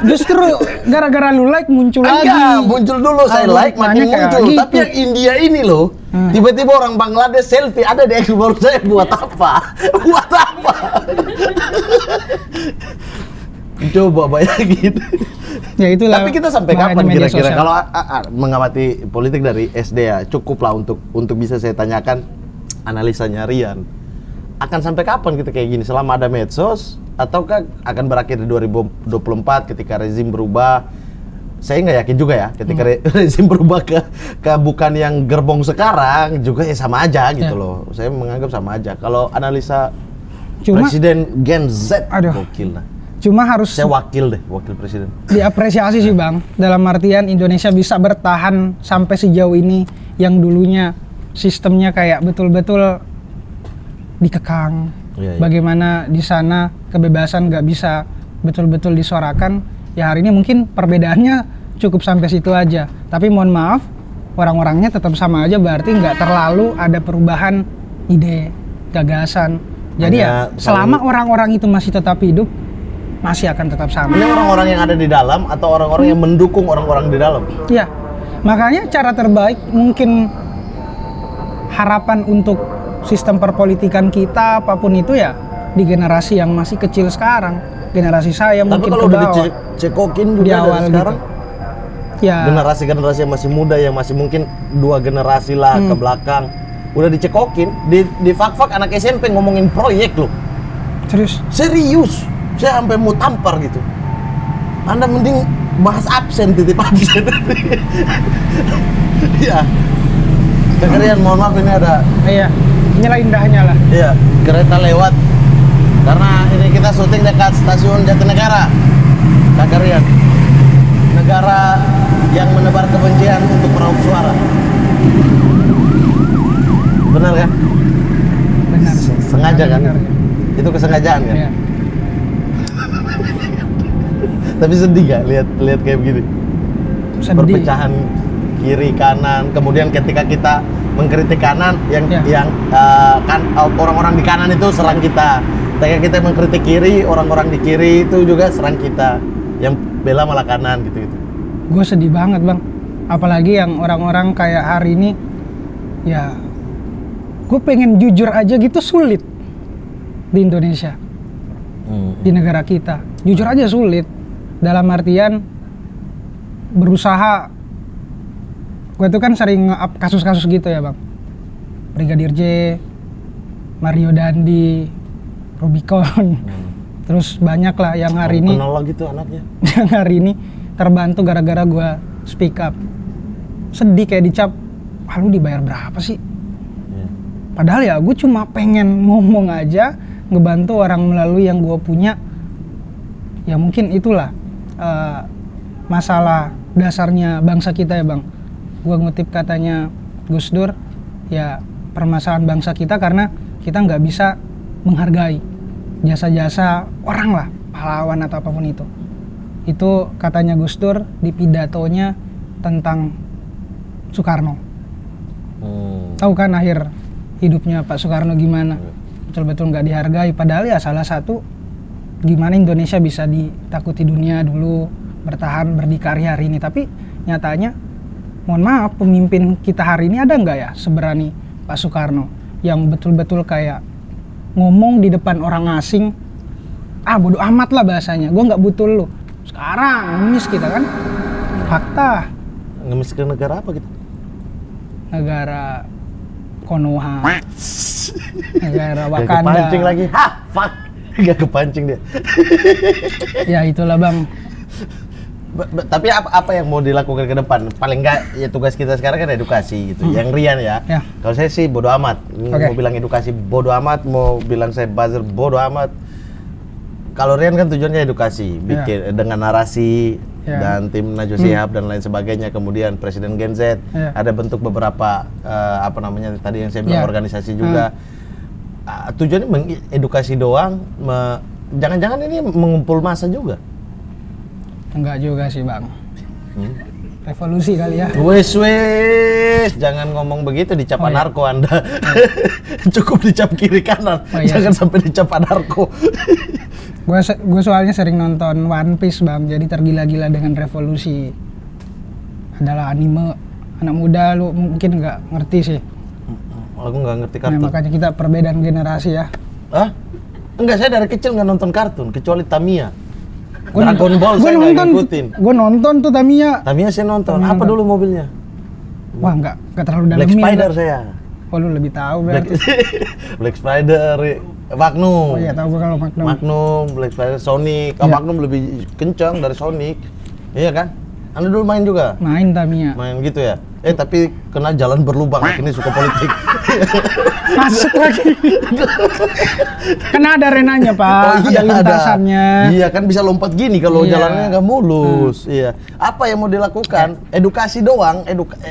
Justru gara-gara lu like muncul lagi. Enggak, muncul dulu saya Kalau like makin banyak kayak muncul. gitu. Tapi yang India ini loh, tiba-tiba orang Bangladesh selfie ada di explore saya, buat apa? Buat apa? Coba bayangin. Ya itulah. Tapi kita sampai bahayanya kapan media kira-kira sosial. kalau mengamati politik dari SD ya cukup lah untuk bisa saya tanyakan analisanya Rian. Akan sampai kapan kita kayak gini? Selama ada medsos ataukah akan berakhir di 2024 ketika rezim berubah? Saya nggak yakin juga ya ketika rezim berubah ke bukan yang gerbong sekarang juga ya sama aja gitu loh. Saya menganggap sama aja. Kalau analisa Presiden Gen Z, gokil lah. Cuma harus Saya wakil presiden. diapresiasi sih Bang, dalam artian Indonesia bisa bertahan sampai sejauh ini yang dulunya sistemnya kayak betul-betul dikekang. Iya. Bagaimana di sana kebebasan nggak bisa betul-betul disuarakan. Ya hari ini mungkin perbedaannya cukup sampai situ aja. Tapi mohon maaf, orang-orangnya tetap sama aja, berarti nggak terlalu ada perubahan ide, gagasan. Jadi Hanya ya selama orang-orang itu masih tetap hidup, masih akan tetap sama. Ini orang-orang yang ada di dalam atau orang-orang yang mendukung orang-orang di dalam? Iya, makanya cara terbaik mungkin harapan untuk sistem perpolitikan kita apapun itu ya di generasi yang masih kecil sekarang, generasi saya Tapi mungkin kalau ke udah bawah. dicekokin Di juga awal dari sekarang, Ya, generasi-generasi yang masih muda, yang masih mungkin 2 generasi lah ke belakang, udah dicekokin, di fak-fak anak SMP ngomongin proyek loh. Serius, saya sampai mau tampar gitu. Anda mending bahas absen, titip absen. Iya. Kekerian, mohon maaf ini ada. iya, inilah indahnya lah. Iya, kereta lewat. Karena ini kita syuting dekat stasiun Jatinegara. Kekerian. Negara yang menebar kebencian untuk meraup suara. Benar kan? Benar. Sengaja kan? Benar. Itu kesengajaan kan? Iya. Tapi sedih gak lihat kayak begini? Sedih. Perpecahan kiri kanan, kemudian ketika kita mengkritik kanan, yang kan orang-orang di kanan itu serang kita. Ketika kita mengkritik kiri, orang-orang di kiri itu juga serang kita. Yang bela malah kanan gitu-gitu. Gue sedih banget Bang, apalagi yang orang-orang kayak hari ini, ya gue pengen jujur aja gitu sulit di Indonesia, di negara kita. Jujur aja sulit, dalam artian berusaha. Gue tuh kan sering nge-up kasus-kasus gitu ya Bang, Brigadir J, Mario Dandi, Rubicon, terus banyak lah yang hari ini kenal gitu anaknya. yang hari ini terbantu gara-gara gue speak up. Sedih kayak dicap, "Wah, lu dibayar berapa sih?" Padahal ya gue cuma pengen ngomong aja, ngebantu orang melalui yang gue punya. Ya mungkin itulah masalah dasarnya bangsa kita ya Bang. Gue ngutip katanya Gus Dur, ya permasalahan bangsa kita karena kita nggak bisa menghargai jasa-jasa orang lah, pahlawan atau apapun itu. Itu katanya Gus Dur di pidatonya tentang Soekarno. Tahu kan akhir hidupnya Pak Soekarno gimana? Betul-betul nggak dihargai. Padahal ya salah satu gimana Indonesia bisa ditakuti dunia dulu, bertahan, berdikari hari ini. Tapi nyatanya, mohon maaf, pemimpin kita hari ini ada nggak ya seberani Pak Soekarno yang betul-betul kayak ngomong di depan orang asing, bodo amat lah bahasanya, gue nggak butuh lu. Sekarang ngemis kita kan, fakta. Ngemis ke negara apa gitu? Negara Konoha, negara Gak Wakanda. kepancing lagi, fuck, gak kepancing dia. Ya itulah Bang, Tapi apa yang mau dilakukan ke depan? Paling enggak ya tugas kita sekarang kan edukasi gitu. Yang Rian ya. Kalau saya sih bodo amat. Mau bilang edukasi bodo amat, mau bilang saya buzzer bodo amat. Kalau Rian kan tujuannya edukasi, bikin dengan narasi dan tim Najwa Shihab dan lain sebagainya. Kemudian Presiden Gen Z, ada bentuk beberapa apa namanya tadi yang saya bilang organisasi juga. Tujuannya mengedukasi doang. Jangan-jangan ini mengumpul massa juga? Enggak juga sih Bang. Revolusi kali ya. Wes, jangan ngomong begitu, dicap anarko Anda. Cukup dicap kiri kanan, jangan sampai dicap anarko. Gue soalnya sering nonton One Piece Bang, jadi tergila-gila dengan revolusi. Adalah anime anak muda, lu mungkin nggak ngerti sih. Aku nggak ngerti kartun. Makanya kita perbedaan generasi ya. Enggak, saya dari kecil nggak nonton kartun, kecuali Tamiya. Dragon Ball saya nggak ngikutin. Gue nonton tuh Tamiya. Tamiya saya nonton. Apa dulu mobilnya? Wah nggak terlalu dalam. Black Spider saya. Oh lu lebih tahu berarti. Black Spider, Magnum. Oh iya tahu gue kalau Magnum. Magnum, Black Spider, Sonic. Magnum lebih kencang dari Sonic. Iya kan? Anda dulu main juga? Main Tamiya. Main gitu ya? Tapi kena jalan berlubang, akhirnya suka politik. Masuk lagi. Karena ada arenanya Pak, ada lintasannya. Iya kan bisa lompat gini kalau jalannya nggak mulus. Iya. Apa yang mau dilakukan? Edukasi doang,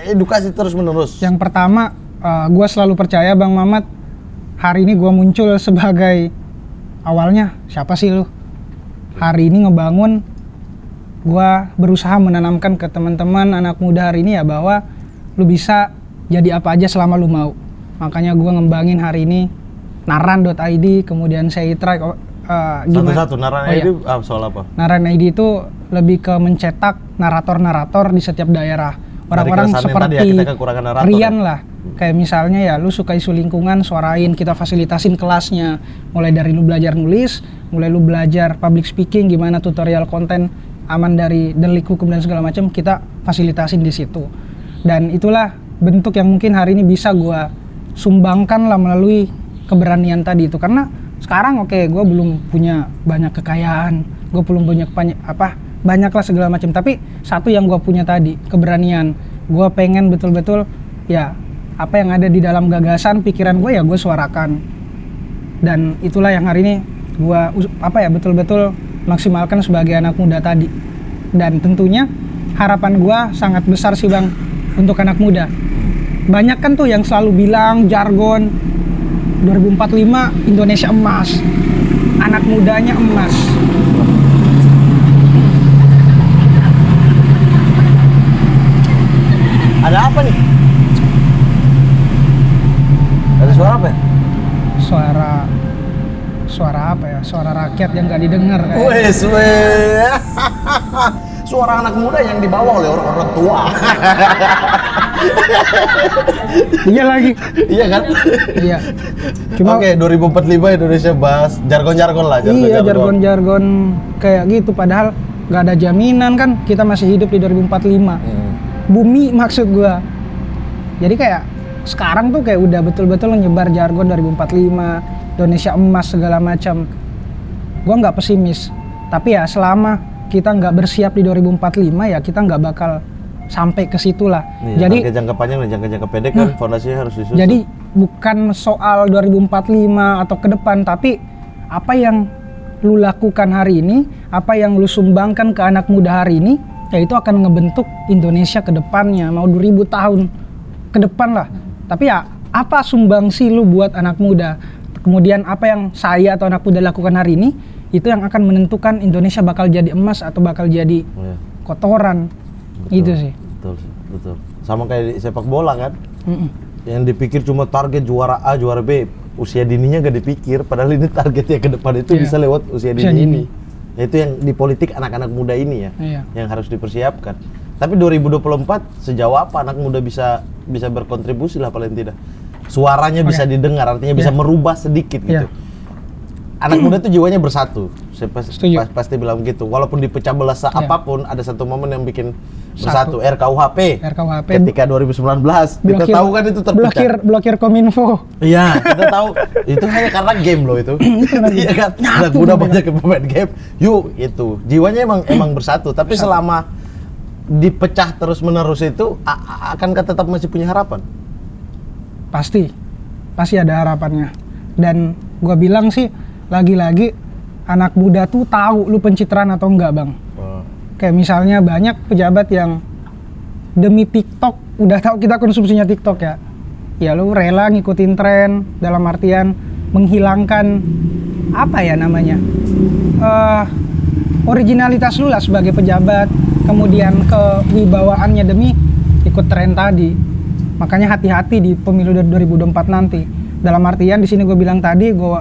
edukasi terus menerus. Yang pertama, gue selalu percaya Bang Mamat, hari ini gue muncul sebagai awalnya siapa sih lu? Hari ini ngebangun, gue berusaha menanamkan ke teman-teman anak muda hari ini ya bahwa lu bisa jadi apa aja selama lu mau. Makanya gue ngembangin hari ini naran.id, kemudian saya try satu-satu. Naran.id soal apa? Naran.id itu lebih ke mencetak narator-narator di setiap daerah. Orang-orang seperti Rian lah. Kayak misalnya ya lu suka isu lingkungan, suarain, kita fasilitasin kelasnya. Mulai dari lu belajar nulis, mulai lu belajar public speaking, gimana tutorial konten aman dari delik hukum dan segala macam, kita fasilitasin di situ. Dan itulah bentuk yang mungkin hari ini bisa gue sumbangkan lah melalui keberanian tadi itu. Karena sekarang gue belum punya banyak kekayaan, gue belum punya banyak lah segala macam. Tapi satu yang gue punya tadi, keberanian. Gue pengen betul-betul ya apa yang ada di dalam gagasan pikiran gue ya gue suarakan. Dan itulah yang hari ini gue betul-betul maksimalkan sebagai anak muda tadi. Dan tentunya harapan gue sangat besar sih Bang untuk anak muda. Banyak kan tuh yang selalu bilang jargon 2045 Indonesia emas, anak mudanya emas. Ada apa nih? Ada suara apa ya? Suara apa ya? Suara rakyat yang nggak didengar kayak. Suara anak muda yang dibawa oleh orang-orang tua. Iya lagi. Iya kan? Iya. Cuma 2045 Indonesia bahas jargon-jargon lah. Iya, jargon-jargon kayak gitu. Padahal nggak ada jaminan kan kita masih hidup di 2045. Bumi maksud gua. Jadi kayak sekarang tuh kayak udah betul-betul nyebar jargon 2045, Indonesia emas segala macam. Gua nggak pesimis. Tapi ya selama kita nggak bersiap di 2045 ya kita nggak bakal sampai ke situ lah. Jadi jangka panjang dan jangka pendek kan fondasinya harus disusun. Jadi bukan soal 2045 atau ke depan, tapi apa yang lu lakukan hari ini, apa yang lu sumbangkan ke anak muda hari ini, ya itu akan ngebentuk Indonesia ke depannya, mau 2000 tahun ke depan lah. Tapi ya apa sumbangsi lu buat anak muda? Kemudian apa yang saya atau anak muda lakukan hari ini, itu yang akan menentukan Indonesia bakal jadi emas atau bakal jadi kotoran. Betul, gitu sih. Betul. Sama kayak di sepak bola kan. Yang dipikir cuma target juara A, juara B. Usia dininya gak dipikir, padahal ini targetnya ke depan itu bisa lewat usia dini ini. Ya, itu yang di politik anak-anak muda ini ya, yang harus dipersiapkan. Tapi 2024 sejauh apa anak muda bisa berkontribusi lah paling tidak. Suaranya bisa didengar, artinya bisa merubah sedikit gitu. Anak muda tuh jiwanya bersatu. Saya Setuju. pasti bilang begitu. Walaupun dipecah belah apapun, ada satu momen yang bikin bersatu. RKUHP. Ketika 2019, kita tahu kan itu terpecah. Blokir Kominfo. Iya, kita tahu itu hanya karena game loh itu. Iya kan? Anak muda banyak yang bermain game. Yuk, itu. Jiwanya emang bersatu, tapi selama dipecah terus-menerus itu akankah tetap masih punya harapan? Pasti ada harapannya. Dan gua bilang sih, lagi-lagi anak muda tuh tahu lu pencitraan atau enggak, Bang. Kayak misalnya banyak pejabat yang demi TikTok, udah tahu kita konsumsinya TikTok ya. Ya lu rela ngikutin tren, dalam artian menghilangkan apa ya namanya? Originalitas lu lah sebagai pejabat, kemudian kewibawaannya demi ikut tren tadi. Makanya hati-hati di pemilu 2024 nanti. Dalam artian di sini gue bilang tadi, gue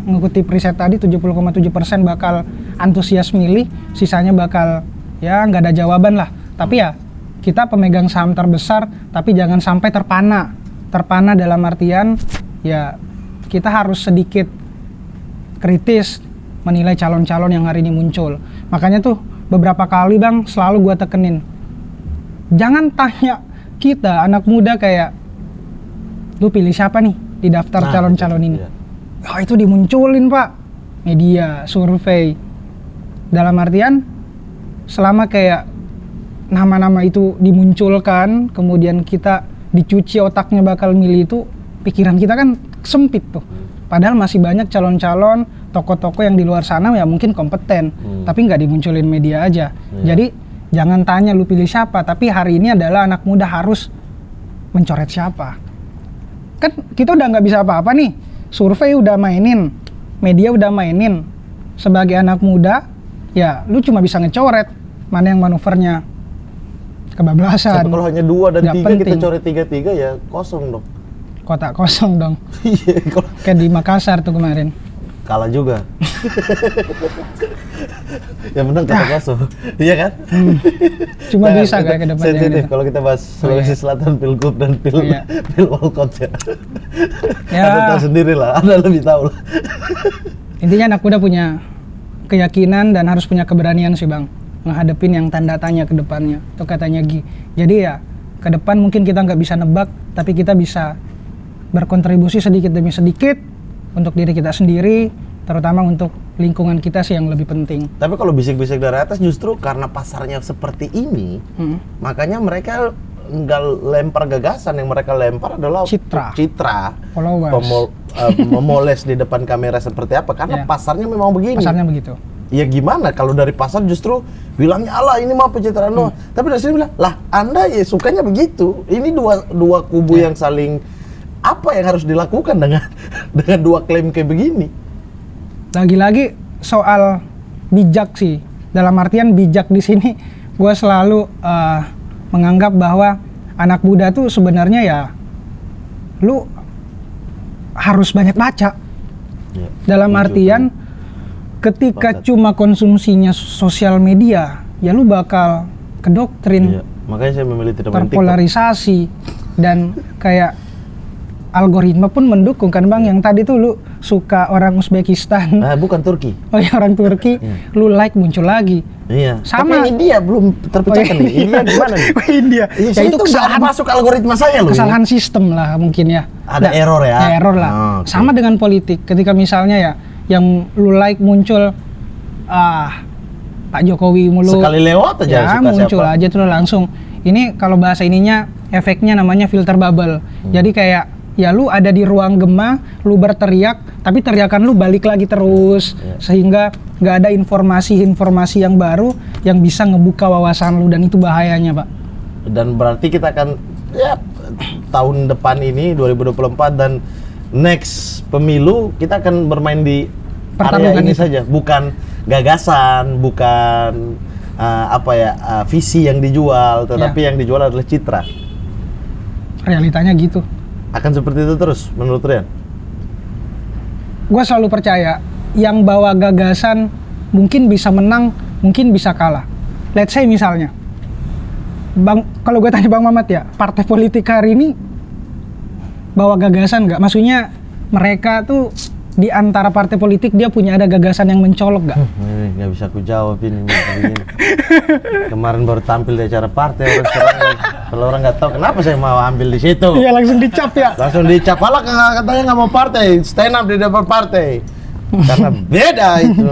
ngikuti riset tadi 70,7% bakal antusias milih, sisanya bakal ya nggak ada jawaban lah. Tapi ya kita pemegang saham terbesar, tapi jangan sampai terpana. Terpana dalam artian ya kita harus sedikit kritis menilai calon-calon yang hari ini muncul. Makanya tuh beberapa kali Bang selalu gue tekenin, jangan tanya kita anak muda kayak lu pilih siapa nih di daftar calon-calon ini. Oh, itu dimunculin Pak, media, survei. Dalam artian selama kayak nama-nama itu dimunculkan, kemudian kita dicuci otaknya bakal milih itu, pikiran kita kan sempit tuh. Padahal masih banyak calon-calon, tokoh-tokoh yang di luar sana ya mungkin kompeten, tapi nggak dimunculin media aja. Jadi jangan tanya lu pilih siapa, tapi hari ini adalah anak muda harus mencoret siapa. Kan kita udah nggak bisa apa-apa nih, survei udah mainin, media udah mainin. Sebagai anak muda, ya lu cuma bisa ngecoret mana yang manuvernya kebablasan. Tapi kalau hanya 2 dan 3 penting. kita coret 3-3 ya kosong dong. Kotak kosong dong. Iya, Kayak di Makassar tuh kemarin. kalah juga. Yang menang kotak kosong. Iya kan? Cuma Nah, bisa itu kayak ke depannya sensitif gitu. kalau kita bahas Sulawesi Selatan, Pilgub dan Pil Walkot ya. Anda tahu sendiri lah, Anda lebih tahu lah. Intinya anak muda punya keyakinan dan harus punya keberanian sih Bang, menghadapin yang tanda tanya ke depannya. Itu katanya Gi. Jadi ya ke depan mungkin kita nggak bisa nebak, tapi kita bisa berkontribusi sedikit demi sedikit untuk diri kita sendiri, terutama untuk lingkungan kita sih yang lebih penting. Tapi kalau bisik-bisik dari atas justru karena pasarnya seperti ini, makanya mereka nggak lempar gagasan, yang mereka lempar adalah citra followers, memoles di depan kamera seperti apa, karena pasarnya memang begini. Pasarnya begitu. Ya gimana kalau dari pasar justru bilangnya Allah ini mah pencitraan doang. Tapi dari sini bilang, lah Anda ya sukanya begitu. Ini dua kubu yang saling, apa yang harus dilakukan dengan dua klaim kayak begini? Lagi-lagi soal bijak sih. Dalam artian bijak di sini gue selalu menganggap bahwa anak muda tuh sebenarnya ya lu harus banyak baca. Ya, dalam artian ketika cuma konsumsinya sosial media, ya lu bakal kedoktrin. Iya. Makanya saya memilih tidak main TikTok. Terpolarisasi dan kayak algoritma pun mendukung kan Bang, yang tadi tuh lu suka orang Uzbekistan. Bukan Turki. Oh ya, orang Turki, lu like muncul lagi. Iya. Sama. Tapi India belum terpecahkan nih. India gimana nih? India. Ya, itu kesalahan masuk algoritma saya loh. Kesalahan sistem lah mungkin ya. Ada error ya. Ya, error lah. Okay. Sama dengan politik. Ketika misalnya ya yang lu like muncul Pak Jokowi mulu. Sekali lewat aja ya, suka muncul siapa. aja tuh langsung. Ini kalau bahasa ininya efeknya namanya filter bubble. Jadi kayak ya lu ada di ruang gema, lu berteriak, tapi teriakan lu balik lagi terus, sehingga nggak ada informasi yang baru yang bisa ngebuka wawasan lu, dan itu bahayanya Pak. Dan berarti kita akan ya tahun depan ini 2024 dan next pemilu kita akan bermain di area ini saja, bukan gagasan, bukan visi yang dijual, tetapi yang dijual adalah citra. Realitanya gitu. Akan seperti itu terus menurut Rian? Gue selalu percaya yang bawa gagasan mungkin bisa menang, mungkin bisa kalah. Let's say misalnya, kalau gue tanya Bang Mamat ya, partai politik hari ini bawa gagasan nggak? Maksudnya mereka tuh di antara partai politik dia punya ada gagasan yang mencolok gak? Nggak bisa aku jawab ini. Kemarin baru tampil di acara partai, orang sekarang kalau orang nggak tahu kenapa saya mau ambil di situ. Iya langsung dicap ya. Langsung dicap, malah katanya nggak mau partai, stand up di depan partai. Karena beda itu.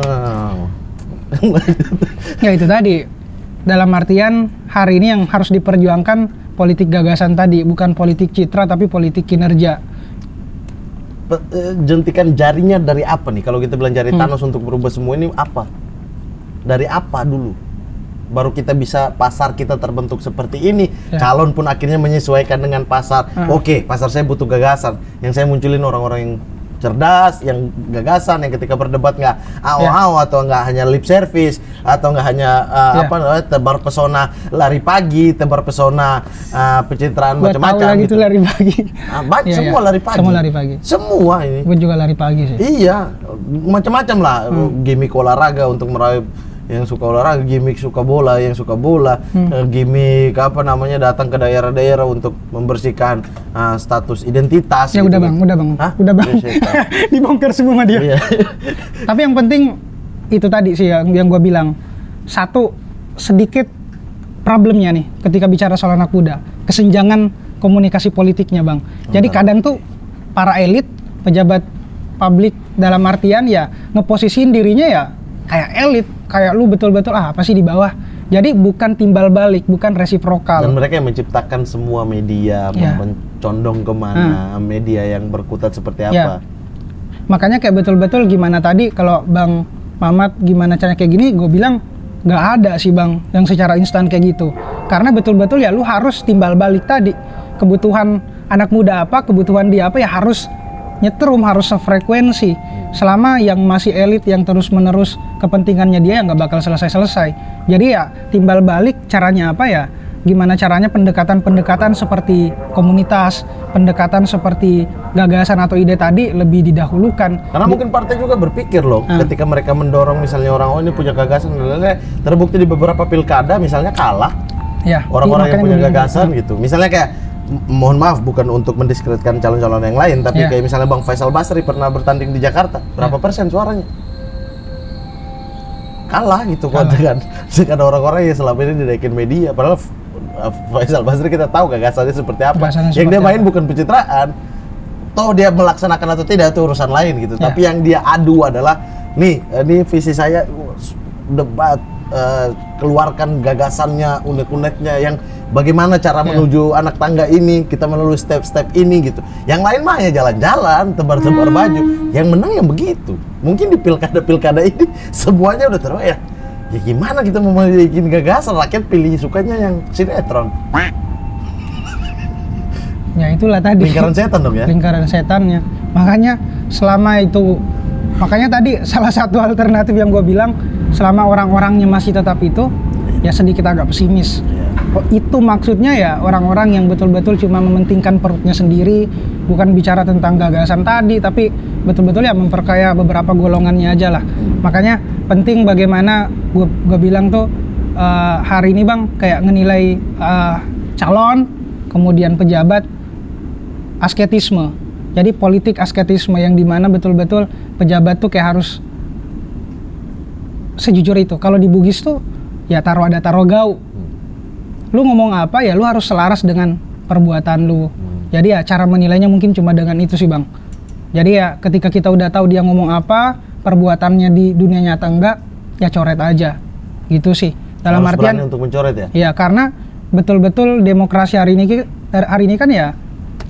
Ya itu tadi, dalam artian hari ini yang harus diperjuangkan politik gagasan tadi, bukan politik citra tapi politik kinerja. Jentikan jarinya dari apa nih? Kalau kita bilang jari Thanos untuk berubah semua ini apa? Dari apa dulu? Baru kita bisa, pasar kita terbentuk seperti ini. Calon pun akhirnya menyesuaikan dengan pasar. Oke, pasar saya butuh gagasan. Yang saya munculin orang-orang yang cerdas, yang gagasan, yang ketika berdebat nggak ao-ao atau nggak hanya lip service atau nggak hanya tebar pesona lari pagi, tebar pesona pencitraan macam-macam gitu. Lari pagi. Semua lari pagi. Semua lari pagi. Semua ini. Gue juga lari pagi sih. Iya, macam-macam lah. Gimik olahraga untuk meraih yang suka olahraga, gimik suka bola, yang suka bola, gimik datang ke daerah-daerah untuk membersihkan status identitas. Ya gitu udah kan. bang, udah bang. Dibongkar semua dia. Iya. Tapi yang penting itu tadi sih yang gue bilang, satu sedikit problemnya nih ketika bicara soal anak muda, kesenjangan komunikasi politiknya bang. Jadi kadang tuh para elit, pejabat publik dalam artian ya ngeposisiin dirinya ya kayak elit, kayak lu betul-betul apa sih di bawah. Jadi bukan timbal balik, bukan resiprokal. Dan mereka yang menciptakan semua media, mencondong kemana, media yang berkutat seperti apa. Makanya kayak betul-betul gimana tadi kalau Bang Mamat gimana caranya kayak gini, gue bilang nggak ada sih bang yang secara instan kayak gitu. Karena betul-betul ya lu harus timbal balik tadi. Kebutuhan anak muda apa, kebutuhan dia apa ya harus nyetrum, harus sefrekuensi. Selama yang masih elit yang terus-menerus kepentingannya dia yang nggak bakal selesai-selesai. Jadi ya timbal balik caranya apa ya? Gimana caranya pendekatan-pendekatan seperti komunitas, pendekatan seperti gagasan atau ide tadi lebih didahulukan. Karena mungkin partai juga berpikir loh, ketika mereka mendorong misalnya orang ini punya gagasan, terbukti di beberapa pilkada misalnya kalah. Ya, orang-orang yang punya gagasan gitu. Misalnya kayak mohon maaf bukan untuk mendiskreditkan calon-calon yang lain, tapi kayak misalnya Bang Faisal Basri pernah bertanding di Jakarta, berapa persen suaranya? Kalah gitu kan. Dengan orang-orang yang selama ini dinaikin media, padahal Faisal Basri kita tahu gagasannya seperti apa. Yang dia main bukan pencitraan, toh dia melaksanakan atau tidak itu urusan lain gitu. Tapi yang dia adu adalah nih, ini visi saya, debat, keluarkan gagasannya, unek-uneknya, yang bagaimana cara menuju anak tangga ini, kita melalui step-step ini gitu. Yang lain mah ya jalan-jalan, tebar-tebar baju. Yang menang yang begitu. Mungkin di pilkada-pilkada ini semuanya udah terus ya gimana kita mau bikin gagasan, rakyat pilih sukanya yang sinetron. Ya itulah tadi. Lingkaran setan dong ya. Lingkaran setannya. Makanya selama itu, makanya tadi salah satu alternatif yang gue bilang, selama orang-orangnya masih tetap itu, ya sedikit agak pesimis. Itu maksudnya ya orang-orang yang betul-betul cuma mementingkan perutnya sendiri, bukan bicara tentang gagasan tadi, tapi betul-betul ya memperkaya beberapa golongannya aja lah. Makanya penting bagaimana gue bilang tuh hari ini bang kayak ngenilai calon, kemudian pejabat, asketisme. Jadi politik asketisme yang dimana betul-betul pejabat tuh kayak harus sejujur itu. Kalau di Bugis tuh ya taruh ada taruh gau. Lu ngomong apa ya lu harus selaras dengan perbuatan lu. Jadi ya cara menilainya mungkin cuma dengan itu sih bang. Jadi ya ketika kita udah tahu dia ngomong apa, perbuatannya di dunia nyata enggak, ya coret aja. Gitu sih. Dalam harus artian berani untuk mencoret ya. Iya, karena betul-betul demokrasi hari ini kan ya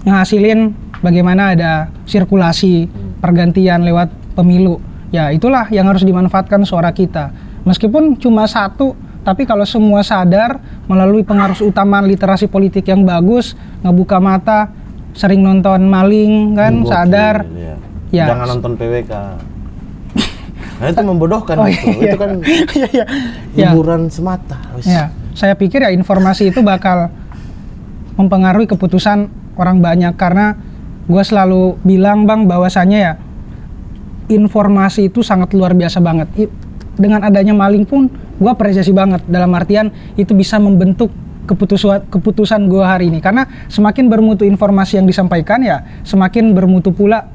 ngehasilin bagaimana ada sirkulasi pergantian lewat pemilu. Ya itulah yang harus dimanfaatkan suara kita. Meskipun cuma satu, tapi kalau semua sadar melalui pengaruh utama literasi politik yang bagus, ngebuka mata, sering nonton maling kan, sadar. Ya. Jangan nonton PWK. Nah itu membodohkan itu kan hiburan semata. Ya, saya pikir ya informasi itu bakal mempengaruhi keputusan orang banyak, karena gue selalu bilang bang bahwasannya ya informasi itu sangat luar biasa banget. Dengan adanya maling pun gue apresiasi banget, dalam artian itu bisa membentuk keputusan gue hari ini, karena semakin bermutu informasi yang disampaikan ya semakin bermutu pula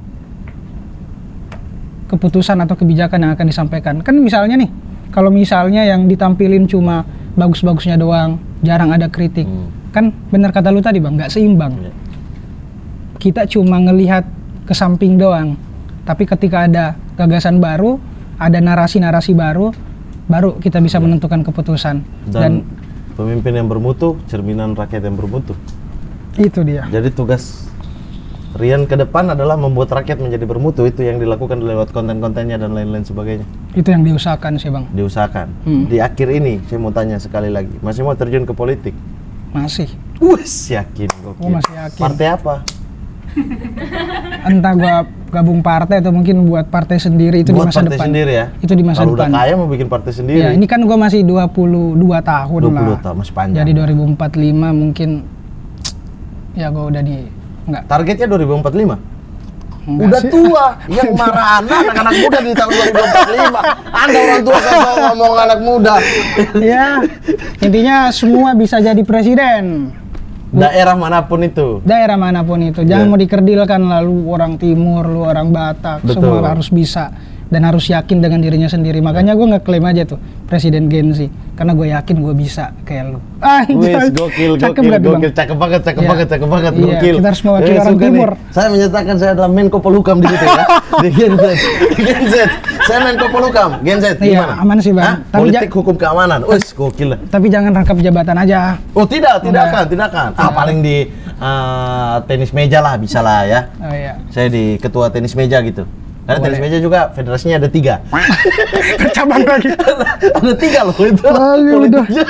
keputusan atau kebijakan yang akan disampaikan. Kan misalnya nih, kalau misalnya yang ditampilin cuma bagus-bagusnya doang, jarang ada kritik. Kan benar kata lu tadi Bang, nggak seimbang. Kita cuma ngelihat ke samping doang. Tapi ketika ada gagasan baru, ada narasi-narasi baru kita bisa menentukan keputusan. Dan pemimpin yang bermutu, cerminan rakyat yang bermutu. Itu dia. Jadi tugas Rian ke depan adalah membuat rakyat menjadi bermutu. Itu yang dilakukan lewat konten-kontennya dan lain-lain sebagainya. Itu yang diusahakan sih Bang. Diusahakan. Di akhir ini saya mau tanya sekali lagi, masih mau terjun ke politik? Masih. Wes, yakin gokil. Gua masih yakin. Partai apa? Entah gua gabung partai atau mungkin buat partai sendiri, itu Buat di masa partai depan. sendiri ya? Itu di masa Kalau depan. udah kaya mau bikin partai sendiri. Ya, ini kan gua masih 22 tahun 20 lah. tahun, masih panjang. Jadi 2045 mungkin ya gua udah di enggak. Targetnya 2045? Enggak Udah sih. tua, yang marah anak-anak muda di tahun 2045. Anda orang tua kan ngomong anak muda. Ya, intinya semua bisa jadi presiden. Daerah manapun itu. Daerah manapun itu, jangan mau dikerdilkan lalu orang timur, lu orang Batak, Betul. semua harus bisa dan harus yakin dengan dirinya sendiri. Makanya gue ngeklaim aja tuh presiden Gen Z, karena gue yakin gue bisa kayak lu. Wis, gokil, Cakep gokil, nggak tuh, Bang? gokil, cakep banget, cakep Iya. banget, cakep banget, Iya, gokil. kita harus mewakili orang suka nih. timur. Saya menyatakan saya adalah Menko Polhukam di situ ya. Di Gen Z. Gen Z. Saya Menko Polhukam, Gen Z. Iya, Gimana? aman sih, Bang. Hah? Tapi Politik hukum keamanan. Wis, gokil lah. Tapi jangan rangkap jabatan aja. Oh, tidak Enggak. akan. Paling di tenis meja lah, bisa lah ya. Oh iya. Saya di ketua tenis meja gitu. Karena tenis meja juga federasinya ada 3. Bercabang lagi. Ada 3 loh itu. Aduh, politiknya.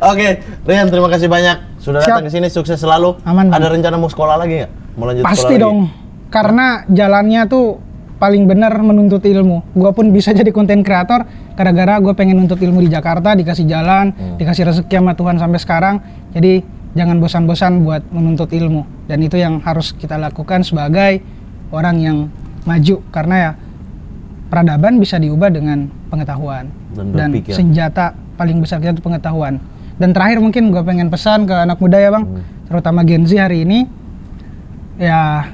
Oke, Rian, terima kasih banyak sudah Siap. datang ke sini. Sukses selalu. Aman, Bang. Ada rencana mau sekolah lagi nggak? Mau lanjut Pasti sekolah lagi? dong. Karena jalannya tuh paling benar menuntut ilmu. Gua pun bisa jadi konten kreator gara-gara gue pengen nuntut ilmu di Jakarta, dikasih jalan, dikasih rezeki sama Tuhan sampai sekarang. Jadi jangan bosan-bosan buat menuntut ilmu. Dan itu yang harus kita lakukan sebagai orang yang maju, karena ya peradaban bisa diubah dengan pengetahuan. Dan berpikir. Senjata paling besar kita itu pengetahuan. Dan terakhir mungkin gue pengen pesan ke anak muda ya Bang, terutama Gen Z hari ini, ya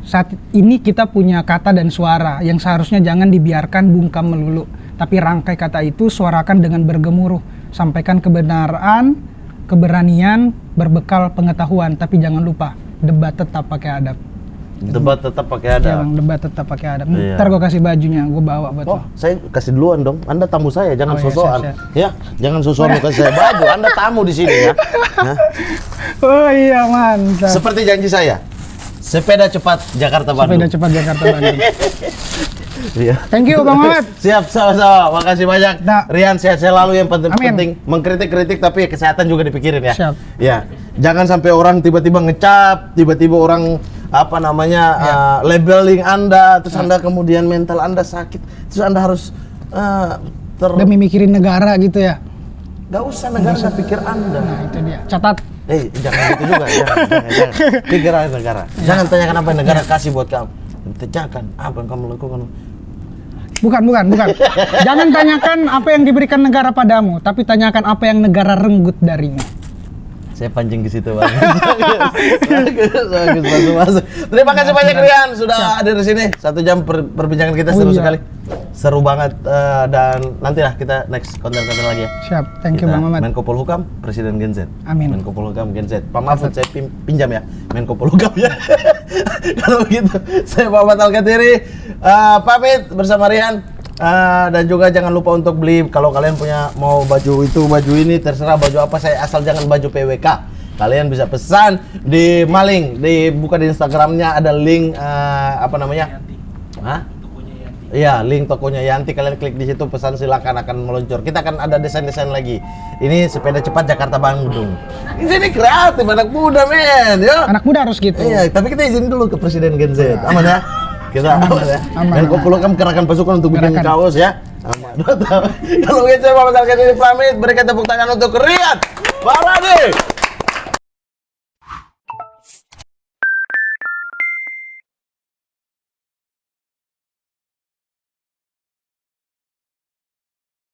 saat ini kita punya kata dan suara yang seharusnya jangan dibiarkan bungkam melulu, tapi rangkai kata itu suarakan dengan bergemuruh, sampaikan kebenaran, keberanian, berbekal pengetahuan, tapi jangan lupa debat tetap pakai adab. Debat tetap pakai ada. Ya Bang, debat tetap pakai adab. Iya. Ntar gue kasih bajunya, gue bawa buat Oh, lo. saya kasih duluan dong. Anda tamu saya, jangan Oh, iya, sosokan. siap. Ya, jangan sosokan mau kasih saya baju. Anda tamu di sini ya. Hah? Oh iya mantap. Seperti janji saya, sepeda cepat Jakarta Bandung. Sepeda cepat Jakarta Bandung. Iya. Thank you Bang Mamet. Siap, sama-sama. Makasih banyak. Nah. Rian, sehat selalu. Yang Amin. penting mengkritik-kritik tapi kesehatan juga dipikirin ya. Siap. Ya. Jangan sampai orang tiba-tiba ngecap, tiba-tiba orang labeling Anda, terus Anda kemudian mental Anda sakit, terus Anda harus Demi mikirin negara gitu ya. Gak usah negara pikir Anda. Nah itu dia. Catat. Jangan gitu juga, jangan. Pikir aja negara. Jangan tanyakan apa yang negara kasih buat kamu. Tanyakan apa yang kamu lakukan. Bukan. Jangan tanyakan apa yang diberikan negara padamu, tapi tanyakan apa yang negara renggut darimu. Saya pancing ke situ, Bang. Bagus, masuk. Terima kasih banyak Rian sudah hadir di sini. 1 jam perbincangan kita seru sekali. Seru banget dan nantilah kita next konten-konten lagi ya. Siap. Thank you Kita Bang Mamet. Menko Polhukam, Presiden Gen Z. Amin. Menko Polhukam Gen Z. Pak Mahfud saya pinjam ya, Menko Polhukam ya. Kalau begitu, saya Muhammad Al-Katiri pamit bersama Rian. Dan juga jangan lupa untuk beli, kalau kalian punya mau baju itu, baju ini, terserah baju apa, saya asal jangan baju PWK. Kalian bisa pesan di Maling, buka di Instagramnya ada link Iya, link tokonya Yanti, kalian klik di situ, pesan silakan, akan meluncur. Kita akan ada desain-desain lagi. Ini sepeda cepat Jakarta Bandung. Ini kreatif, anak muda men, yo. Anak muda harus gitu. Iya, tapi kita izin dulu ke Presiden Gen Z. Aman ya? Kita aman ya. Aman. Menko Polhukam kerahkan pasukan untuk bikin Kerahkan. kaos ya. Aman. Kalau gitu saya Muhammad Al-Katiri pamit, berikan tepuk tangan untuk Rian Baradi.